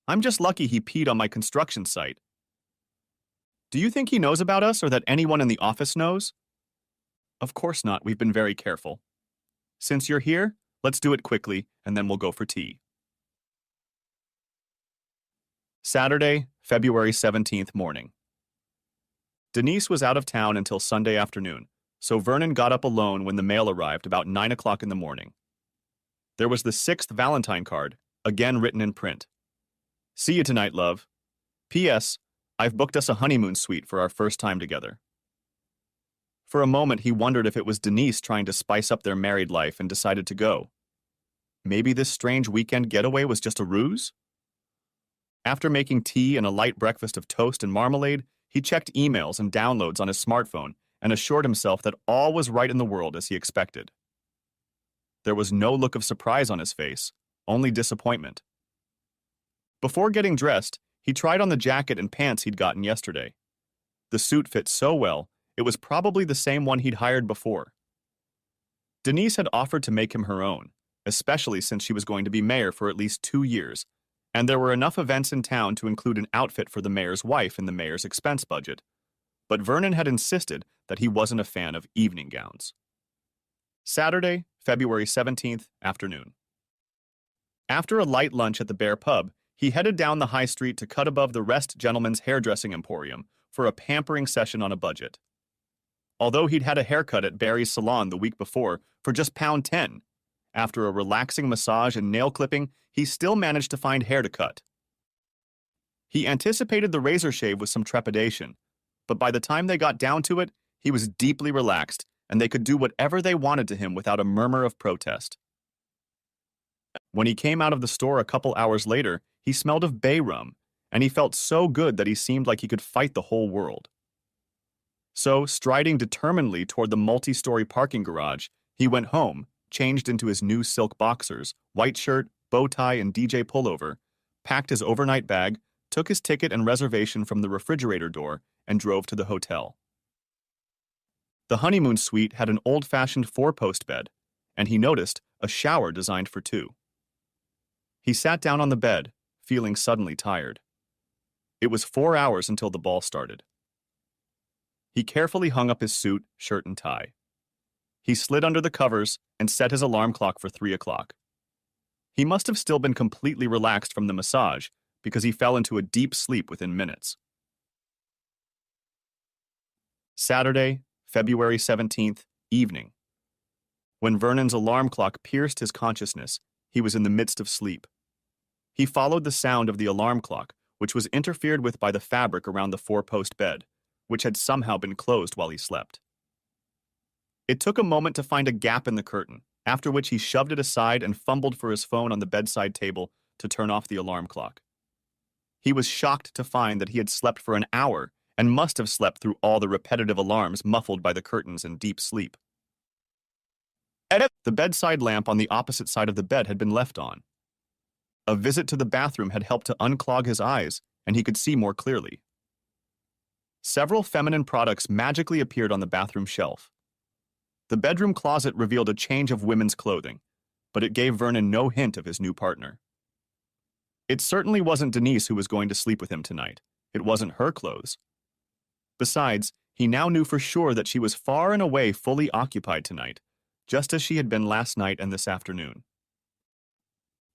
Speaker 1: I'm just lucky he peed on my construction site. Do you think he knows about us or that anyone in the office knows? Of course not, we've been very careful. Since you're here, let's do it quickly, and then we'll go for tea. Saturday, February 17th morning. Denise was out of town until Sunday afternoon, so Vernon got up alone when the mail arrived about 9 o'clock in the morning. There was the 6th Valentine card, again written in print. See you tonight, love. P.S. I've booked us a honeymoon suite for our first time together. For a moment, he wondered if it was Denise trying to spice up their married life and decided to go. Maybe this strange weekend getaway was just a ruse? After making tea and a light breakfast of toast and marmalade, he checked emails and downloads on his smartphone and assured himself that all was right in the world as he expected. There was no look of surprise on his face, only disappointment. Before getting dressed, he tried on the jacket and pants he'd gotten yesterday. The suit fit so well, it was probably the same one he'd hired before. Denise had offered to make him her own, especially since she was going to be mayor for at least 2 years, and there were enough events in town to include an outfit for the mayor's wife in the mayor's expense budget. But Vernon had insisted that he wasn't a fan of evening gowns. Saturday, February 17th, afternoon. After a light lunch at the Bear Pub, he headed down the high street to cut above the Rest Gentleman's Hairdressing Emporium for a pampering session on a budget. Although he'd had a haircut at Barry's salon the week before for just £10, after a relaxing massage and nail clipping, he still managed to find hair to cut. He anticipated the razor shave with some trepidation, but by the time they got down to it, he was deeply relaxed, and they could do whatever they wanted to him without a murmur of protest. When he came out of the store a couple hours later, he smelled of bay rum, and he felt so good that he seemed like he could fight the whole world. So, striding determinedly toward the multi-story parking garage, he went home, changed into his new silk boxers, white shirt, bow tie, and DJ pullover, packed his overnight bag, took his ticket and reservation from the refrigerator door, and drove to the hotel. The honeymoon suite had an old-fashioned 4-post bed, and he noticed a shower designed for 2. He sat down on the bed, feeling suddenly tired. It was 4 hours until the ball started. He carefully hung up his suit, shirt, and tie. He slid under the covers and set his alarm clock for 3 o'clock. He must have still been completely relaxed from the massage because he fell into a deep sleep within minutes. Saturday, February 17th, evening. When Vernon's alarm clock pierced his consciousness, he was in the midst of sleep. He followed the sound of the alarm clock, which was interfered with by the fabric around the 4-post bed, which had somehow been closed while he slept. It took a moment to find a gap in the curtain, after which he shoved it aside and fumbled for his phone on the bedside table to turn off the alarm clock. He was shocked to find that he had slept for an hour and must have slept through all the repetitive alarms muffled by the curtains in deep sleep. The bedside lamp on the opposite side of the bed had been left on. A visit to the bathroom had helped to unclog his eyes, and he could see more clearly. Several feminine products magically appeared on the bathroom shelf. The bedroom closet revealed a change of women's clothing, but it gave Vernon no hint of his new partner. It certainly wasn't Denise who was going to sleep with him tonight. It wasn't her clothes. Besides, he now knew for sure that she was far and away fully occupied tonight, just as she had been last night and this afternoon.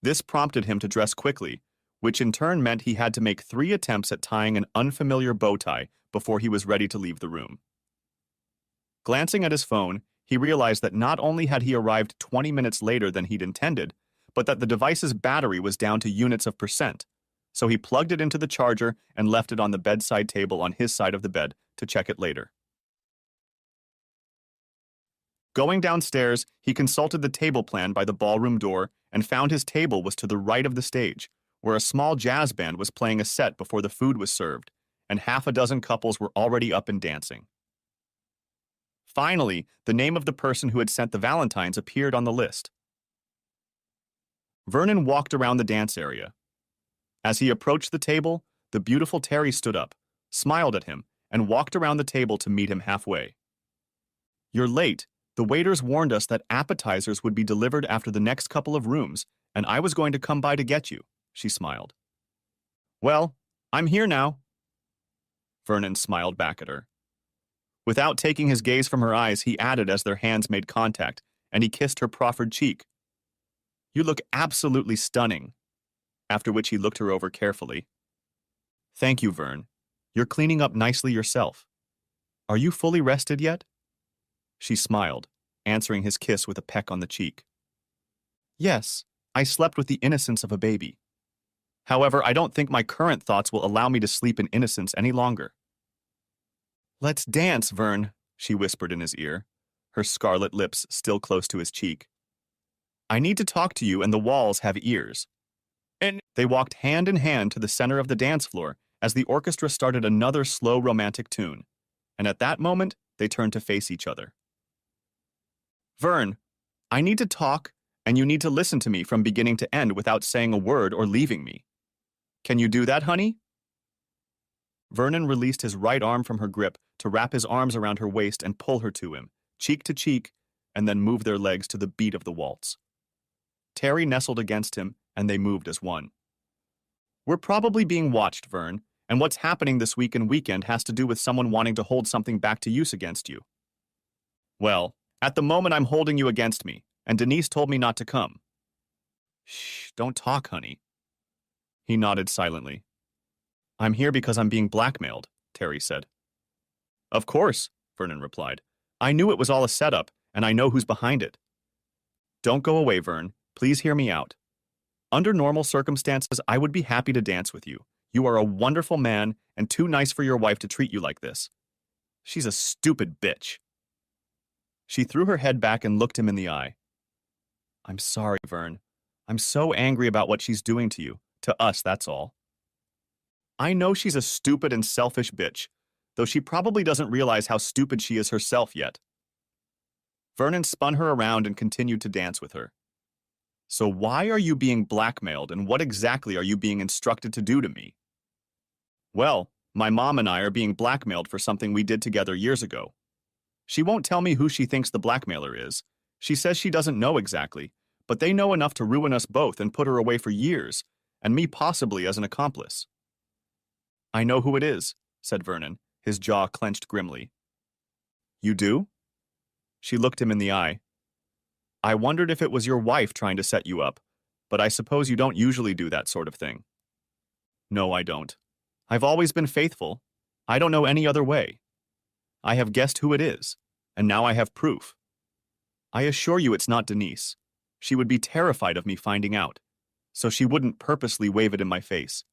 Speaker 1: This prompted him to dress quickly, which in turn meant he had to make 3 attempts at tying an unfamiliar bow tie before he was ready to leave the room. Glancing at his phone, he realized that not only had he arrived 20 minutes later than he'd intended, but that the device's battery was down to units of percent, so he plugged it into the charger and left it on the bedside table on his side of the bed to check it later. Going downstairs, he consulted the table plan by the ballroom door and found his table was to the right of the stage, where a small jazz band was playing a set before the food was served, and half a dozen couples were already up and dancing. Finally, the name of the person who had sent the valentines appeared on the list. Vernon walked around the dance area. As he approached the table, the beautiful Terry stood up, smiled at him, and walked around the table to meet him halfway. "You're late. The waiters warned us that appetizers would be delivered after the next couple of rooms, and I was going to come by to get you," she smiled. "Well, I'm here now." Vernon smiled back at her. Without taking his gaze from her eyes, he added as their hands made contact, and he kissed her proffered cheek. "You look absolutely stunning," after which he looked her over carefully. "Thank you, Vern. You're cleaning up nicely yourself. Are you fully rested yet?" She smiled, answering his kiss with a peck on the cheek. "Yes, I slept with the innocence of a baby. However, I don't think my current thoughts will allow me to sleep in innocence any longer." "Let's dance, Vern," she whispered in his ear, her scarlet lips still close to his cheek. "I need to talk to you, and the walls have ears." And they walked hand in hand to the center of the dance floor as the orchestra started another slow romantic tune, and at that moment, they turned to face each other. "Vern, I need to talk, and you need to listen to me from beginning to end without saying a word or leaving me. Can you do that, honey?" Vernon released his right arm from her grip to wrap his arms around her waist and pull her to him, cheek to cheek, and then move their legs to the beat of the waltz. Terry nestled against him, and they moved as one. "We're probably being watched, Vern, and what's happening this week and weekend has to do with someone wanting to hold something back to use against you." "Well, at the moment I'm holding you against me, and Denise told me not to come." "Shh, don't talk, honey." He nodded silently. "I'm here because I'm being blackmailed," Terry said. "Of course," Vernon replied. "I knew it was all a setup, and I know who's behind it." "Don't go away, Vern. Please hear me out. Under normal circumstances, I would be happy to dance with you. You are a wonderful man and too nice for your wife to treat you like this. She's a stupid bitch." She threw her head back and looked him in the eye. "I'm sorry, Vern. I'm so angry about what she's doing to you. To us, that's all. I know she's a stupid and selfish bitch, though she probably doesn't realize how stupid she is herself yet." Vernon spun her around and continued to dance with her. "So why are you being blackmailed, and what exactly are you being instructed to do to me?" "Well, my mom and I are being blackmailed for something we did together years ago. She won't tell me who she thinks the blackmailer is. She says she doesn't know exactly, but they know enough to ruin us both and put her away for years, and me possibly as an accomplice." "I know who it is," said Vernon, his jaw clenched grimly. "You do?" She looked him in the eye. "I wondered if it was your wife trying to set you up, but I suppose you don't usually do that sort of thing." "No, I don't. I've always been faithful. I don't know any other way. I have guessed who it is, and now I have proof. I assure you it's not Denise. She would be terrified of me finding out, so she wouldn't purposely wave it in my face.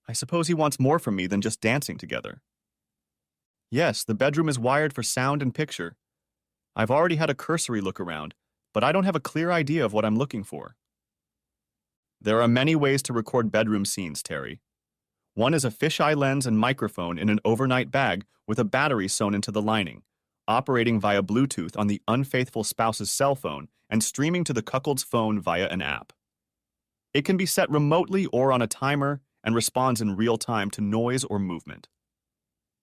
Speaker 1: I suppose he wants more from me than just dancing together. Yes, the bedroom is wired for sound and picture. I've already had a cursory look around, but I don't have a clear idea of what I'm looking for." "There are many ways to record bedroom scenes, Terry. One is a fisheye lens and microphone in an overnight bag with a battery sewn into the lining, operating via Bluetooth on the unfaithful spouse's cell phone and streaming to the cuckold's phone via an app. It can be set remotely or on a timer and responds in real time to noise or movement.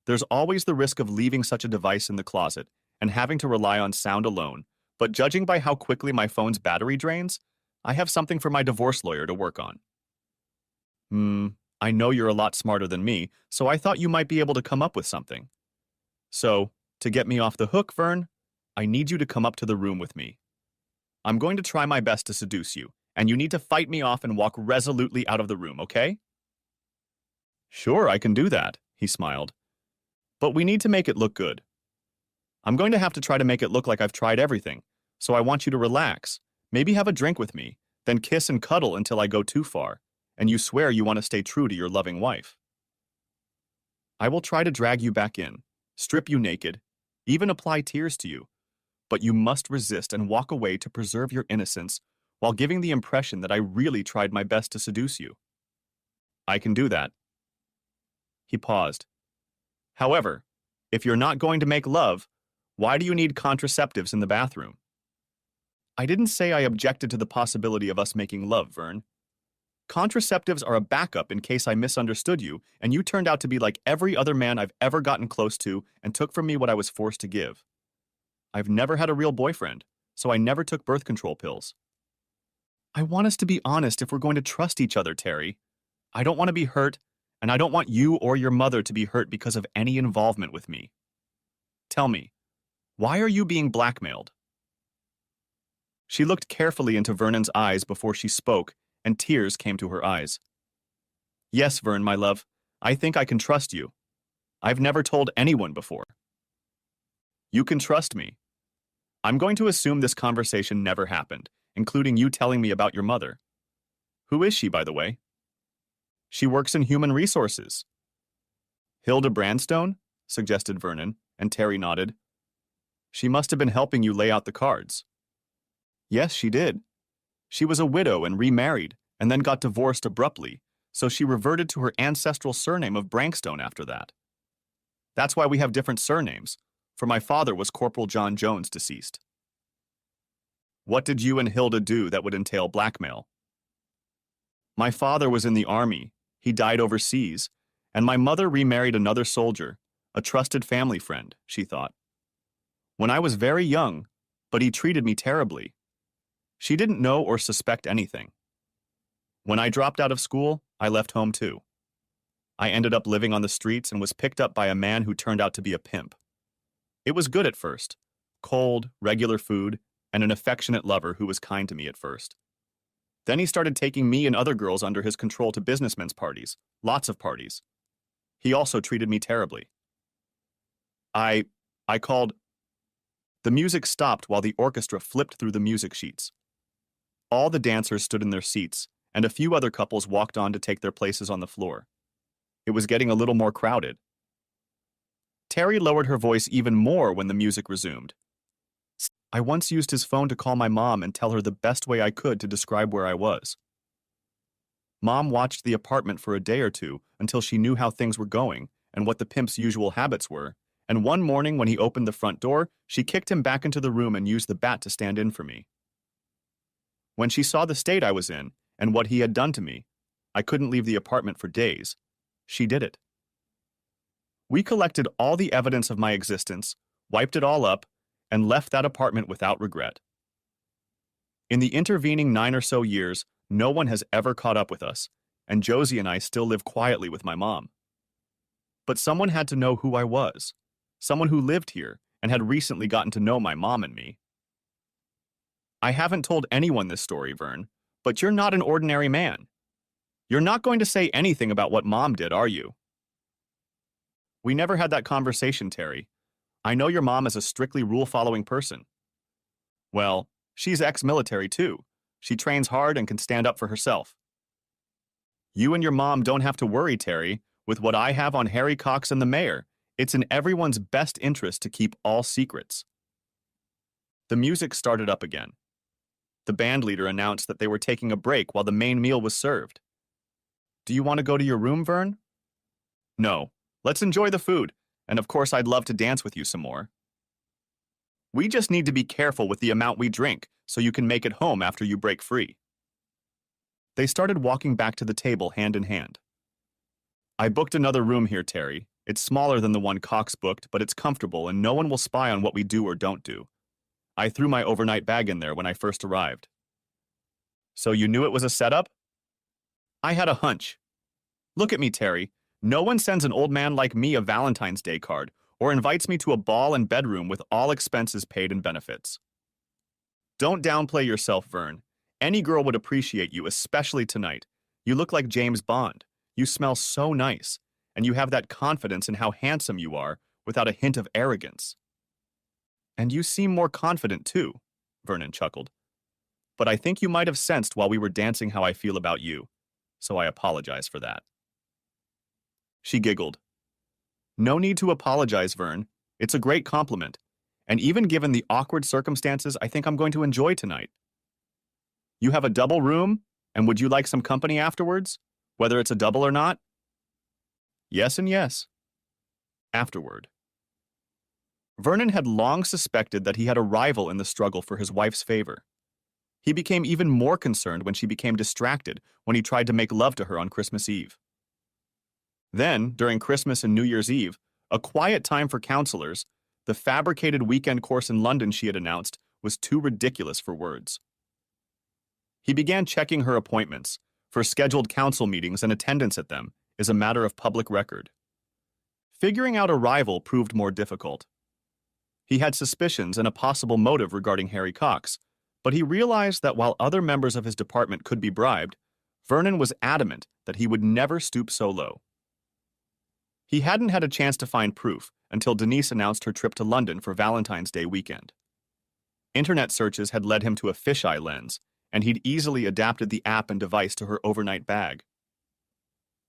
Speaker 1: There's always the risk of leaving such a device in the closet and having to rely on sound alone, but judging by how quickly my phone's battery drains, I have something for my divorce lawyer to work on. I know you're a lot smarter than me, so I thought you might be able to come up with something. So, to get me off the hook, Vern, I need you to come up to the room with me. I'm going to try my best to seduce you, and you need to fight me off and walk resolutely out of the room, okay? Sure, I can do that, he smiled. But we need to make it look good. I'm going to have to try to make it look like I've tried everything, so I want you to relax, maybe have a drink with me, then kiss and cuddle until I go too far, and you swear you want to stay true to your loving wife. I will try to drag you back in, strip you naked, even apply tears to you, but you must resist and walk away to preserve your innocence while giving the impression that I really tried my best to seduce you. I can do that. He paused. However, if you're not going to make love, why do you need contraceptives in the bathroom? I didn't say I objected to the possibility of us making love, Vern. Contraceptives are a backup in case I misunderstood you and you turned out to be like every other man I've ever gotten close to and took from me what I was forced to give. I've never had a real boyfriend, so I never took birth control pills. I want us to be honest if we're going to trust each other, Terry. I don't want to be hurt, and I don't want you or your mother to be hurt because of any involvement with me. Tell me, why are you being blackmailed? She looked carefully into Vernon's eyes before she spoke, and tears came to her eyes. Yes, Vern, my love, I think I can trust you. I've never told anyone before. You can trust me. I'm going to assume this conversation never happened, including you telling me about your mother. Who is she, by the way? She works in human resources. Hilda Brandstone? Suggested Vernon, and Terry nodded. She must have been helping you lay out the cards. Yes, she did. She was a widow and remarried, and then got divorced abruptly, so she reverted to her ancestral surname of Brankstone after that. That's why we have different surnames, for my father was Corporal John Jones, deceased. What did you and Hilda do that would entail blackmail? My father was in the army. He died overseas, and my mother remarried another soldier, a trusted family friend, she thought. When I was very young, but he treated me terribly. She didn't know or suspect anything. When I dropped out of school, I left home too. I ended up living on the streets and was picked up by a man who turned out to be a pimp. It was good at first, cold, regular food, and an affectionate lover who was kind to me at first. Then he started taking me and other girls under his control to businessmen's parties, lots of parties. He also treated me terribly. I called. The music stopped while the orchestra flipped through the music sheets. All the dancers stood in their seats, and a few other couples walked on to take their places on the floor. It was getting a little more crowded. Terry lowered her voice even more when the music resumed. I once used his phone to call my mom and tell her the best way I could to describe where I was. Mom watched the apartment for a day or two until she knew how things were going and what the pimp's usual habits were, and one morning when he opened the front door, she kicked him back into the room and used the bat to stand in for me. When she saw the state I was in and what he had done to me, I couldn't leave the apartment for days. She did it. We collected all the evidence of my existence, wiped it all up, and left that apartment without regret. In the intervening 9 or so years, no one has ever caught up with us, and Josie and I still live quietly with my mom. But someone had to know who I was, someone who lived here and had recently gotten to know my mom and me. I haven't told anyone this story, Vern, but you're not an ordinary man. You're not going to say anything about what Mom did, are you? We never had that conversation, Terry. I know your mom is a strictly rule-following person. Well, she's ex-military too. She trains hard and can stand up for herself. You and your mom don't have to worry, Terry. With what I have on Harry Cox and the mayor, it's in everyone's best interest to keep all secrets. The music started up again. The band leader announced that they were taking a break while the main meal was served. Do you want to go to your room, Vern? No. Let's enjoy the food, and of course I'd love to dance with you some more. We just need to be careful with the amount we drink so you can make it home after you break free. They started walking back to the table hand in hand. I booked another room here, Terry. It's smaller than the one Cox booked, but it's comfortable and no one will spy on what we do or don't do. I threw my overnight bag in there when I first arrived. So you knew it was a setup? I had a hunch. Look at me, Terry. No one sends an old man like me a Valentine's Day card or invites me to a ball and bedroom with all expenses paid and benefits. Don't downplay yourself, Vern. Any girl would appreciate you, especially tonight. You look like James Bond. You smell so nice, and you have that confidence in how handsome you are without a hint of arrogance. And you seem more confident, too, Vernon chuckled. But I think you might have sensed while we were dancing how I feel about you, so I apologize for that. She giggled. No need to apologize, Vern. It's a great compliment, and even given the awkward circumstances, I think I'm going to enjoy tonight. You have a double room, and would you like some company afterwards, whether it's a double or not? Yes and yes. Afterward. Vernon had long suspected that he had a rival in the struggle for his wife's favor. He became even more concerned when she became distracted when he tried to make love to her on Christmas Eve. Then, during Christmas and New Year's Eve, a quiet time for counselors, the fabricated weekend course in London she had announced was too ridiculous for words. He began checking her appointments, for scheduled council meetings and attendance at them is a matter of public record. Figuring out a rival proved more difficult. He had suspicions and a possible motive regarding Harry Cox, but he realized that while other members of his department could be bribed, Vernon was adamant that he would never stoop so low. He hadn't had a chance to find proof until Denise announced her trip to London for Valentine's Day weekend. Internet searches had led him to a fisheye lens, and he'd easily adapted the app and device to her overnight bag.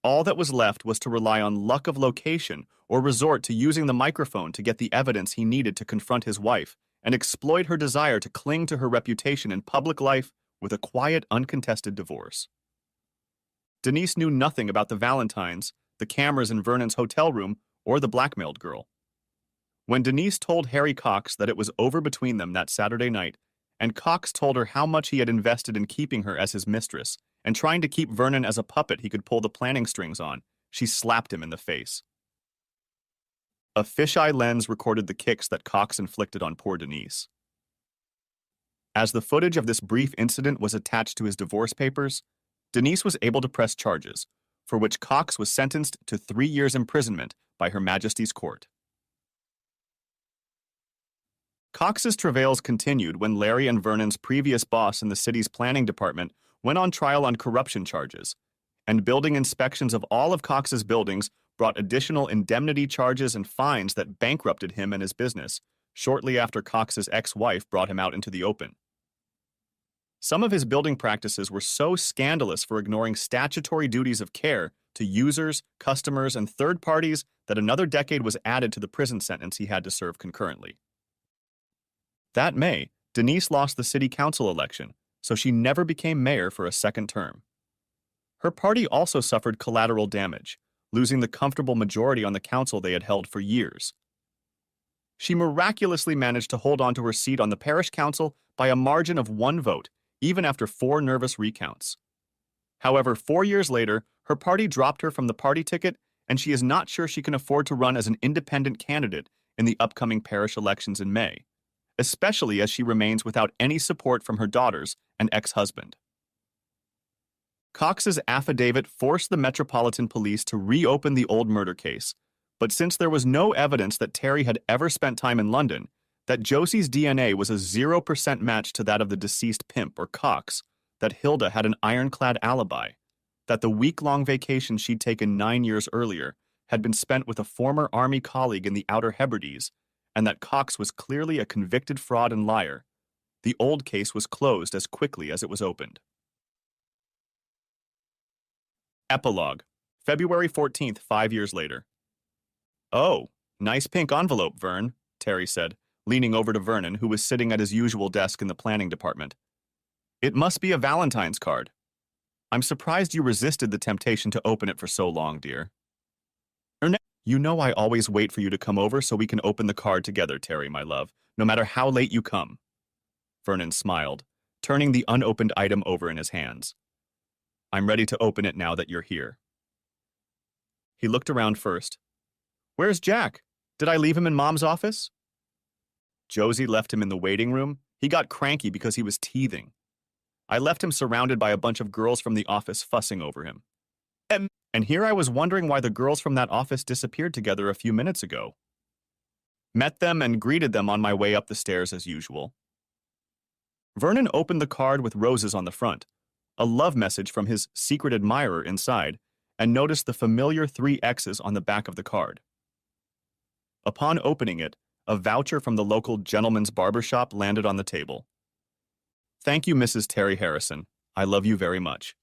Speaker 1: All that was left was to rely on luck of location or resort to using the microphone to get the evidence he needed to confront his wife and exploit her desire to cling to her reputation in public life with a quiet, uncontested divorce. Denise knew nothing about the Valentines, the cameras in Vernon's hotel room, or the blackmailed girl. When Denise told Harry Cox that it was over between them that Saturday night, and Cox told her how much he had invested in keeping her as his mistress and trying to keep Vernon as a puppet he could pull the planning strings on, she slapped him in the face. A fisheye lens recorded the kicks that Cox inflicted on poor Denise. As the footage of this brief incident was attached to his divorce papers, Denise was able to press charges, for which Cox was sentenced to 3 years' imprisonment by Her Majesty's Court. Cox's travails continued when Larry and Vernon's previous boss in the city's planning department went on trial on corruption charges, and building inspections of all of Cox's buildings brought additional indemnity charges and fines that bankrupted him and his business, shortly after Cox's ex-wife brought him out into the open. Some of his building practices were so scandalous for ignoring statutory duties of care to users, customers, and third parties that another decade was added to the prison sentence he had to serve concurrently. That May, Denise lost the city council election, so she never became mayor for a second term. Her party also suffered collateral damage, losing the comfortable majority on the council they had held for years. She miraculously managed to hold on to her seat on the parish council by a margin of 1 vote, even after 4 nervous recounts. However, 4 years later, her party dropped her from the party ticket, and she is not sure she can afford to run as an independent candidate in the upcoming parish elections in May, especially as she remains without any support from her daughters and ex-husband. Cox's affidavit forced the Metropolitan Police to reopen the old murder case, but since there was no evidence that Terry had ever spent time in London, that Josie's DNA was a 0% match to that of the deceased pimp or Cox, that Hilda had an ironclad alibi, that the week-long vacation she'd taken 9 years earlier had been spent with a former Army colleague in the Outer Hebrides, and that Cox was clearly a convicted fraud and liar, the old case was closed as quickly as it was opened. Epilogue, February 14th, 5 years later. Oh, nice pink envelope, Vern, Terry said, leaning over to Vernon, who was sitting at his usual desk in the planning department. It must be a Valentine's card. I'm surprised you resisted the temptation to open it for so long, dear. You know I always wait for you to come over so we can open the card together, Terry, my love, no matter how late you come. Vernon smiled, turning the unopened item over in his hands. I'm ready to open it now that you're here. He looked around first. Where's Jack? Did I leave him in Mom's office? Josie left him in the waiting room. He got cranky because he was teething. I left him surrounded by a bunch of girls from the office fussing over him. And here I was wondering why the girls from that office disappeared together a few minutes ago. Met them and greeted them on my way up the stairs as usual. Vernon opened the card with roses on the front, a love message from his secret admirer inside, and noticed the familiar 3 X's on the back of the card. Upon opening it, a voucher from the local gentleman's barbershop landed on the table. Thank you, Mrs. Terry Harrison. I love you very much.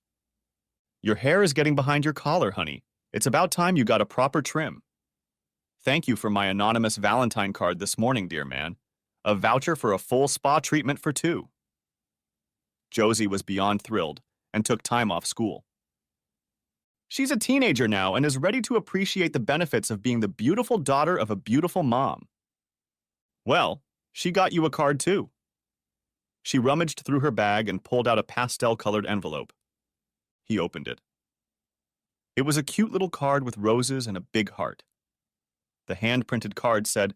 Speaker 1: Your hair is getting behind your collar, honey. It's about time you got a proper trim. Thank you for my anonymous Valentine card this morning, dear man. A voucher for a full spa treatment for 2. Josie was beyond thrilled and took time off school. She's a teenager now and is ready to appreciate the benefits of being the beautiful daughter of a beautiful mom. Well, she got you a card too. She rummaged through her bag and pulled out a pastel-colored envelope. He opened it. It was a cute little card with roses and a big heart. The hand-printed card said,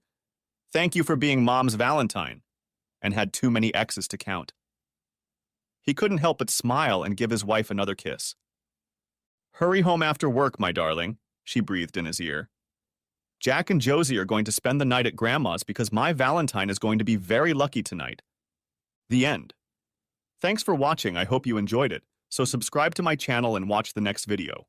Speaker 1: "Thank you for being Mom's Valentine," and had too many X's to count. He couldn't help but smile and give his wife another kiss. Hurry home after work, my darling, she breathed in his ear. Jack and Josie are going to spend the night at Grandma's because my Valentine is going to be very lucky tonight. The end. Thanks for watching. I hope you enjoyed it. So subscribe to my channel and watch the next video.